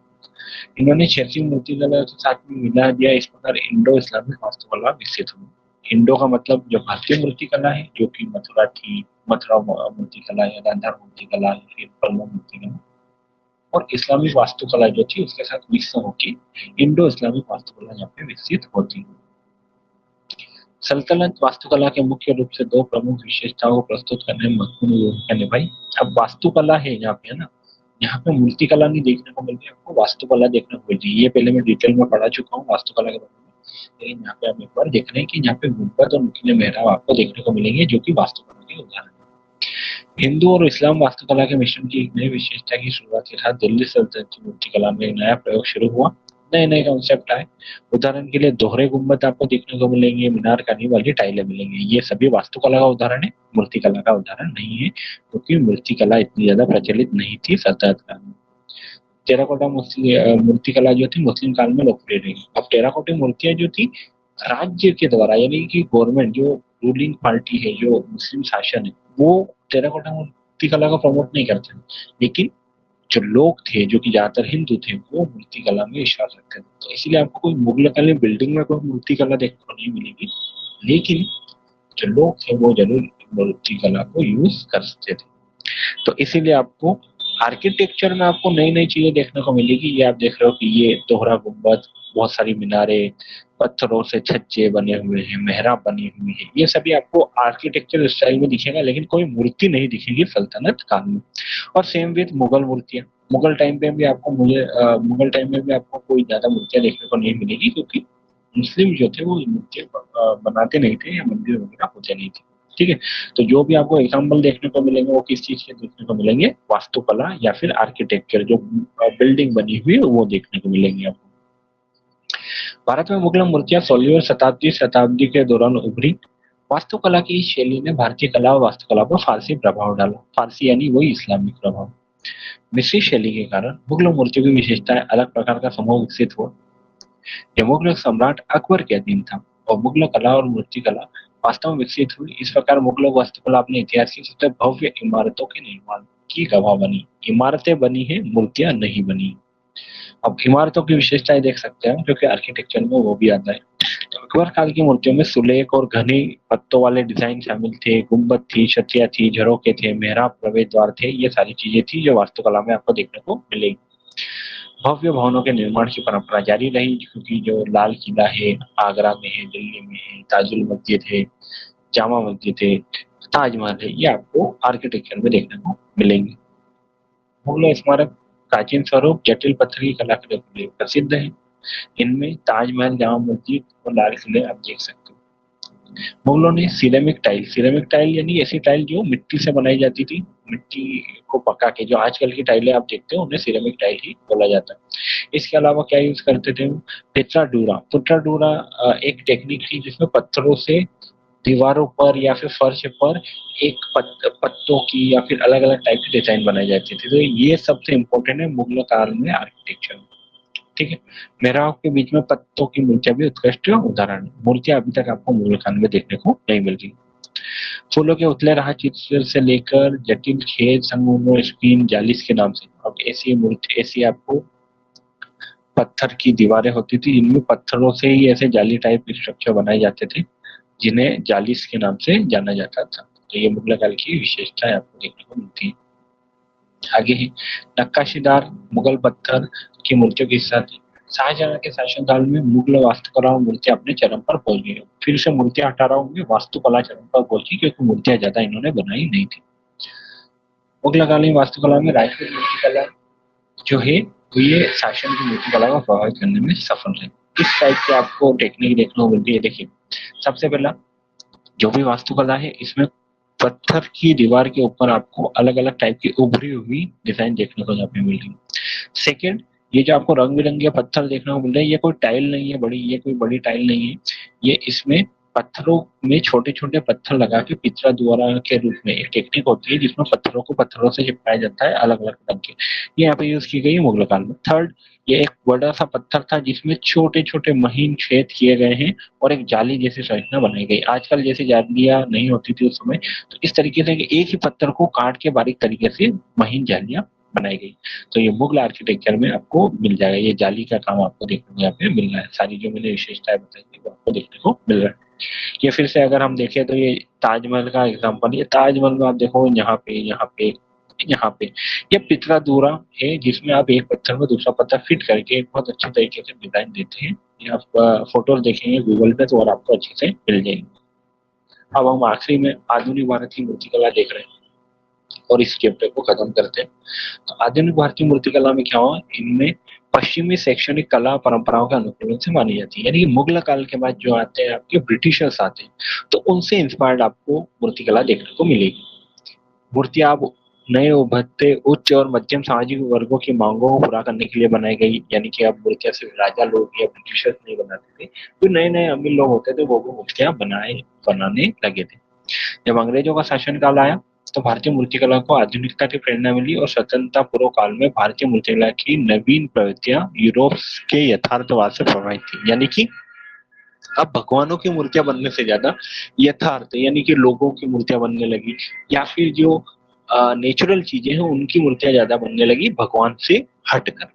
इन्होंने क्षेत्रीय मूर्तिकला के साथ में मिला दिया, इस प्रकार इंडो इस्लामिक वास्तुकला विकसित हुई। इंडो का मतलब जो भारतीय मूर्तिकला है, जो कि मथुरा थी, मथुरा मूर्तिकला या गांधार मूर्तिकला, फिर पल्लव मूर्तिकला, और इस्लामिक वास्तुकला जो थी उसके साथ मिक्स होकर इंडो इस्लामिक वास्तुकला यहाँ पे विकसित होती है। सल्तनत वास्तुकला के मुख्य रूप से दो प्रमुख विशेषताओं को प्रस्तुत करने में महत्वपूर्ण भूमिका निभाई। अब वास्तुकला है यहाँ पे, है ना, यहाँ पे मूर्तिकला नहीं देखने को मिल रही, आपको वास्तुकला देखने को मिल रही है। ये पहले मैं डिटेल में पढ़ा चुका हूँ वास्तुकला के बारे में, लेकिन यहाँ पे हम एक बार देख रहे हैं कि यहाँ पे गुंबद और नुकीले मेहराब आपको देखने को मिलेंगे, जो कि वास्तुकला के उदाहरण है। हिंदू और इस्लाम वास्तुकला के मिश्रण की एक नई विशेषता की शुरुआत के साथ दिल्ली सल्तनत की मूर्तिकला में एक नया प्रयोग शुरू हुआ। नए नए कॉन्सेप्ट आए। उदाहरण के लिए दोहरे गुंबद आपको देखने को मिलेंगे, मीनार करने वाली टाइलें मिलेंगी। ये सभी वास्तुकला का उदाहरण है, मूर्तिकला का उदाहरण नहीं है, क्योंकि मूर्तिकला इतनी ज्यादा प्रचलित नहीं थी सल्तनत काल में। टेराकोटा मूर्तिकला जो थी मुस्लिम काल में लोकप्रिय रही। अब टेराकोटा मूर्तियां जो थी राज्य के द्वारा, यानी कि गवर्नमेंट जो रूलिंग पार्टी है, जो मुस्लिम शासन है, वो टेराकोटा मूर्तिकला का प्रमोट नहीं करते, लेकिन जो लोग थे जो कि ज्यादातर हिंदू थे वो मूर्तिकला में विश्वास रखते थे। तो इसीलिए आपको कोई मुगलकालीन बिल्डिंग में कोई मूर्तिकला देखने को नहीं मिलेगी, लेकिन जो लोग थे वो जरूर मूर्तिकला को यूज करते थे। तो इसीलिए आपको आर्किटेक्चर में आपको नई नई चीजें देखने को मिलेगी। ये आप देख रहे हो कि ये दोहरा गुंबद, बहुत सारी मीनारे, पत्थरों से छज्जे बने हुए हैं, मेहराब बनी हुई है, ये सभी आपको आर्किटेक्चर स्टाइल में दिखेगा, लेकिन कोई मूर्ति नहीं दिखेगी सल्तनत काल में। और सेम विद मुगल मूर्तियां, मुगल टाइम पे भी आपको मुगल टाइम में भी आपको कोई ज्यादा मूर्तियां देखने को नहीं मिलेगी, क्योंकि मुस्लिम जो थे वो मूर्तियां बनाते नहीं थे या मंदिर वगैरह होते नहीं थे। ठीक है, तो जो भी आपको एग्जाम्पल देखने को मिलेंगे वो किस चीज के देखने को मिलेंगे, वास्तुकला या फिर आर्किटेक्चर, जो बिल्डिंग बनी हुई है वो देखने को मिलेंगी आपको। भारत में मुगल मूर्तियां 16वीं और 17वीं शताब्दी के दौरान उभरी। वास्तुकला की इस शैली ने भारतीय कला और वास्तुकला पर फारसी प्रभाव डाला। फारसी यानी वही इस्लामिक प्रभाव। मिश्रित शैली के कारण मुगल मूर्तियों की विशेषताएं अलग प्रकार का समूह विकसित हुआ। यह मुगल सम्राट अकबर के अधीन था और मुगल कला और मूर्तिकला वास्तव में विकसित हुई। इस प्रकार मुगल वास्तुकला अपने इतिहास की सबसे भव्य इमारतों के निर्माण की गवाह बनी। इमारतें बनी है, मूर्तियां नहीं बनी। अब इमारतों की विशेषताएं देख सकते हैं, क्योंकि आर्किटेक्चर में वो भी आता है। तो अकबर काल की मूर्तियों में सुलेख और घने पत्तों वाले डिजाइन शामिल थे, गुंबद थी, छतिया थी, झरोके थे, मेहराब, प्रवेश द्वार थे। ये सारी चीजें थी जो वास्तुकला में आपको देखने को मिलेगी। भव्य भवनों के निर्माण की परंपरा जारी रही, क्योंकि जो लाल किला है आगरा में है, दिल्ली में है, ताजुल मस्जिद है, जामा मस्जिद है, ताजमहल है, ये आपको आर्किटेक्चर में देखने को मिलेंगे। मुगल स्मारक प्राचीन स्वरूप जटिल पत्थर की कला के लिए प्रसिद्ध है। इनमें ताजमहल, जामा मस्जिद और लाल किले आप देख सकते हो। मुगलों ने सिरेमिक टाइल यानी ऐसी टाइल जो मिट्टी से बनाई जाती थी, मिट्टी को पका के, जो आजकल की टाइलें आप देखते हो उन्हें सिरेमिक टाइल ही बोला जाता है। इसके अलावा क्या यूज करते थे वो, पिट्राडूरा एक टेक्निक थी जिसमें पत्थरों से दीवारों पर या फिर फर्श पर एक पत्तों की या फिर अलग अलग टाइप की डिजाइन बनाई जाती थी। तो ये सबसे इम्पोर्टेंट है मुगल काल में आर्किटेक्चर। ठीक है, मेहराब के बीच में पत्तों की मूर्तियां भी उत्कृष्ट उदाहरण है। मूर्तियां अभी तक आपको मुगल काल में देखने को नहीं मिल रही। फूलों के उतले राह चित्र से लेकर जटिल खेत, संगमरमर, स्क्रीन, जालिस के नाम से, अब ऐसी मूर्ति, ऐसी आपको पत्थर की दीवारें होती थी जिनमें पत्थरों से ही ऐसे जाली टाइप स्ट्रक्चर बनाए जाते थे, जिन्हें जालिस के नाम से जाना जाता था। तो ये मुगल काल की विशेषताएं आपको देखने को मिलती है। आगे है नक्काशीदार मुगल पत्थर की मूर्तियों के साथ शाहजहां के शासनकाल में मुगल वास्तुकला और मूर्तियां अपने चरम पर पहुंच गई। फिर से मूर्तियां हटा रहा हूँ, वास्तुकला चरम पर पहुंची, क्योंकि मूर्तियां ज्यादा इन्होंने बनाई नहीं थी। मुगल कालीन वास्तुकला में राजपूत मूर्तिकला जो है वो ये शासन की मूर्तिकला को प्रभावित करने में सफल रहे। किस टाइप की आपको टेक्निक देखने को मिलती है? देखिए, सबसे पहला जो भी वास्तुकला है इसमें पत्थर की दीवार के ऊपर आपको अलग अलग टाइप की उभरी हुई डिजाइन देखने को यहाँ पे मिल रही है। सेकेंड, ये जो आपको रंग बिरंगे पत्थर देखने को मिल रहे हैं, ये कोई टाइल नहीं है बड़ी, ये कोई बड़ी टाइल नहीं है, ये इसमें पत्थरों में छोटे छोटे पत्थर लगा के पितरा द्वारा के रूप में एक टेक्निक होती है जिसमें पत्थरों को पत्थरों से चिपकाया जाता है अलग अलग रंग के, ये यहाँ पे यूज की गई है मुगल काल में। थर्ड, ये एक बड़ा सा पत्थर था जिसमें छोटे छोटे महीन छेद किए गए हैं और एक जाली जैसी संरचना बनाई गई। आजकल जैसे जालियां नहीं होती थी उस समय, तो इस तरीके से एक ही पत्थर को काट के बारीक तरीके से महीन जालियां बनाई गई। तो ये मुगल आर्किटेक्चर में आपको मिल जाएगा, ये जाली का काम आपको देखने को यहाँ पे मिल रहा है। सारी जो मैंने विशेषताएं बताई थी वो आपको देखने को मिल रहा है। ये फिर से अगर हम देखें तो ये ताजमहल का एग्जाम्पल, ये ताजमहल में आप देखो यहाँ पे ये पितरा दूरा है जिसमें आप एक पत्थर में दूसरा पत्थर फिट करके एक बहुत अच्छे तरीके से डिजाइन देते हैं। ये आप फोटोज देखेंगे गूगल पे तो और आपको अच्छे से मिल जाएंगे। अब हम आखिरी में आधुनिक भारतीय मूर्तिकला देख रहे हैं और इस चैप्टर को खत्म करते हैं। तो आधुनिक भारतीय मूर्तिकला में क्या हुआ, इनमें पश्चिमी शैक्षणिक कला परंपराओं के अनुकूलन से मानी जाती है। यानी कि मुगल काल के बाद जो आते हैं आपके ब्रिटिशर्स आते हैं, तो उनसे इंस्पायर्ड आपको मूर्तिकला देखने को मिलेगी। मूर्तियां अब नए उभरते उच्च और मध्यम सामाजिक वर्गों की मांगों को पूरा करने के लिए बनाई गई। यानी कि अब मूर्तियां सिर्फ राजा लोग या ब्रिटिशर्स नहीं बनाते थे, जो नए नए अमीर लोग होते थे वो मूर्तियां बनाने लगे थे। जब अंग्रेजों का शासनकाल आया तो भारतीय मूर्तिकला को आधुनिकता की प्रेरणा मिली और स्वतंत्रता पूर्व काल में भारतीय मूर्तिकला की नवीन प्रवृत्तियां यूरोप के यथार्थवाद से प्रभावित थी। यानी कि अब भगवानों की मूर्तियां बनने से ज्यादा यथार्थ यानी कि लोगों की मूर्तियां बनने लगी, या फिर जो नेचुरल चीजें हैं उनकी मूर्तियां ज्यादा बनने लगी भगवान से हटकर।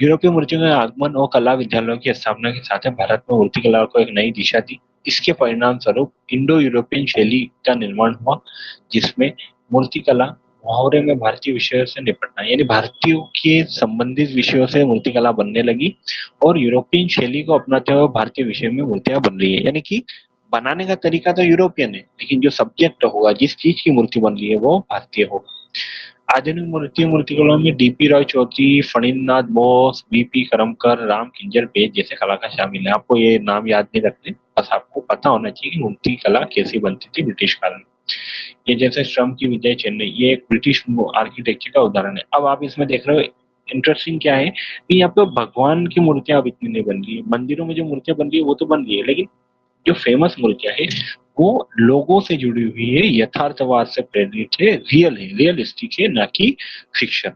यूरोपीय मूर्तियों के आगमन और कला विद्यालयों की स्थापना के साथ भारत में मूर्तिकला को एक नई दिशा दी। इसके परिणाम स्वरूप इंडो यूरोपियन शैली का निर्माण हुआ जिसमें मूर्तिकला मुहावरे में भारतीय विषयों से निपटना, यानी भारतीयों के संबंधित विषयों से मूर्तिकला बनने लगी और यूरोपियन शैली को अपनाते हुए भारतीय विषय में मूर्तियां बन रही है। यानी कि बनाने का तरीका तो यूरोपियन है लेकिन जो सब्जेक्ट होगा, जिस चीज की मूर्ति बन रही है वो भारतीय होगा। आधुनिक मूर्तिकला में डीपी रॉय चौधरी, फणींद्रनाथ बोस, बीपी करमकर, राम किंजल पेज जैसे कलाकार शामिल हैं। आपको ये नाम याद नहीं रखने, बस आपको पता होना चाहिए कि मूर्ति कला कैसी बनती थी ब्रिटिश काल में। ये जैसे श्रम की विजय चेन्नई, ये एक ब्रिटिश आर्किटेक्चर का उदाहरण है। अब आप इसमें देख रहे हो इंटरेस्टिंग क्या है कि यहाँ पे भगवान की मूर्तियां अब इतनी नहीं बन रही है। मंदिरों में जो मूर्तियां बन रही है वो तो बन रही है, लेकिन जो फेमस मूर्तियां है वो लोगों से जुड़ी हुई है, यथार्थवाद से प्रेरित है, रियल है, रियलिस्टिक है, ना कि फिक्शन।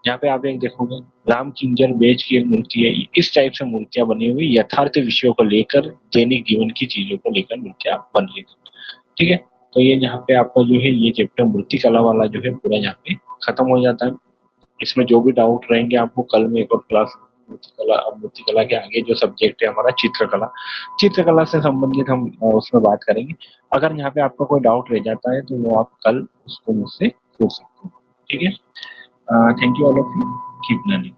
यहाँ पे आप एक देखोगे राम किंजर बेज की एक मूर्ति है। इस टाइप से मूर्तियां बनी हुई यथार्थ विषयों को लेकर, दैनिक जीवन की चीजों को लेकर मूर्तियां बन रही है। ठीक है, तो ये यहाँ पे आपका जो है ये चैप्टर मूर्तिकला वाला जो है पूरा यहाँ पे खत्म हो जाता है। इसमें जो भी डाउट रहेंगे आपको कल में एक और क्लास मूर्तिकला के आगे जो सब्जेक्ट है हमारा चित्रकला, चित्रकला से संबंधित हम उसमें बात करेंगे। अगर यहाँ पे आपका कोई डाउट रह जाता है तो वो आप कल उसको मुझसे पूछ सकते हो। ठीक है, thank you all of you, keep learning.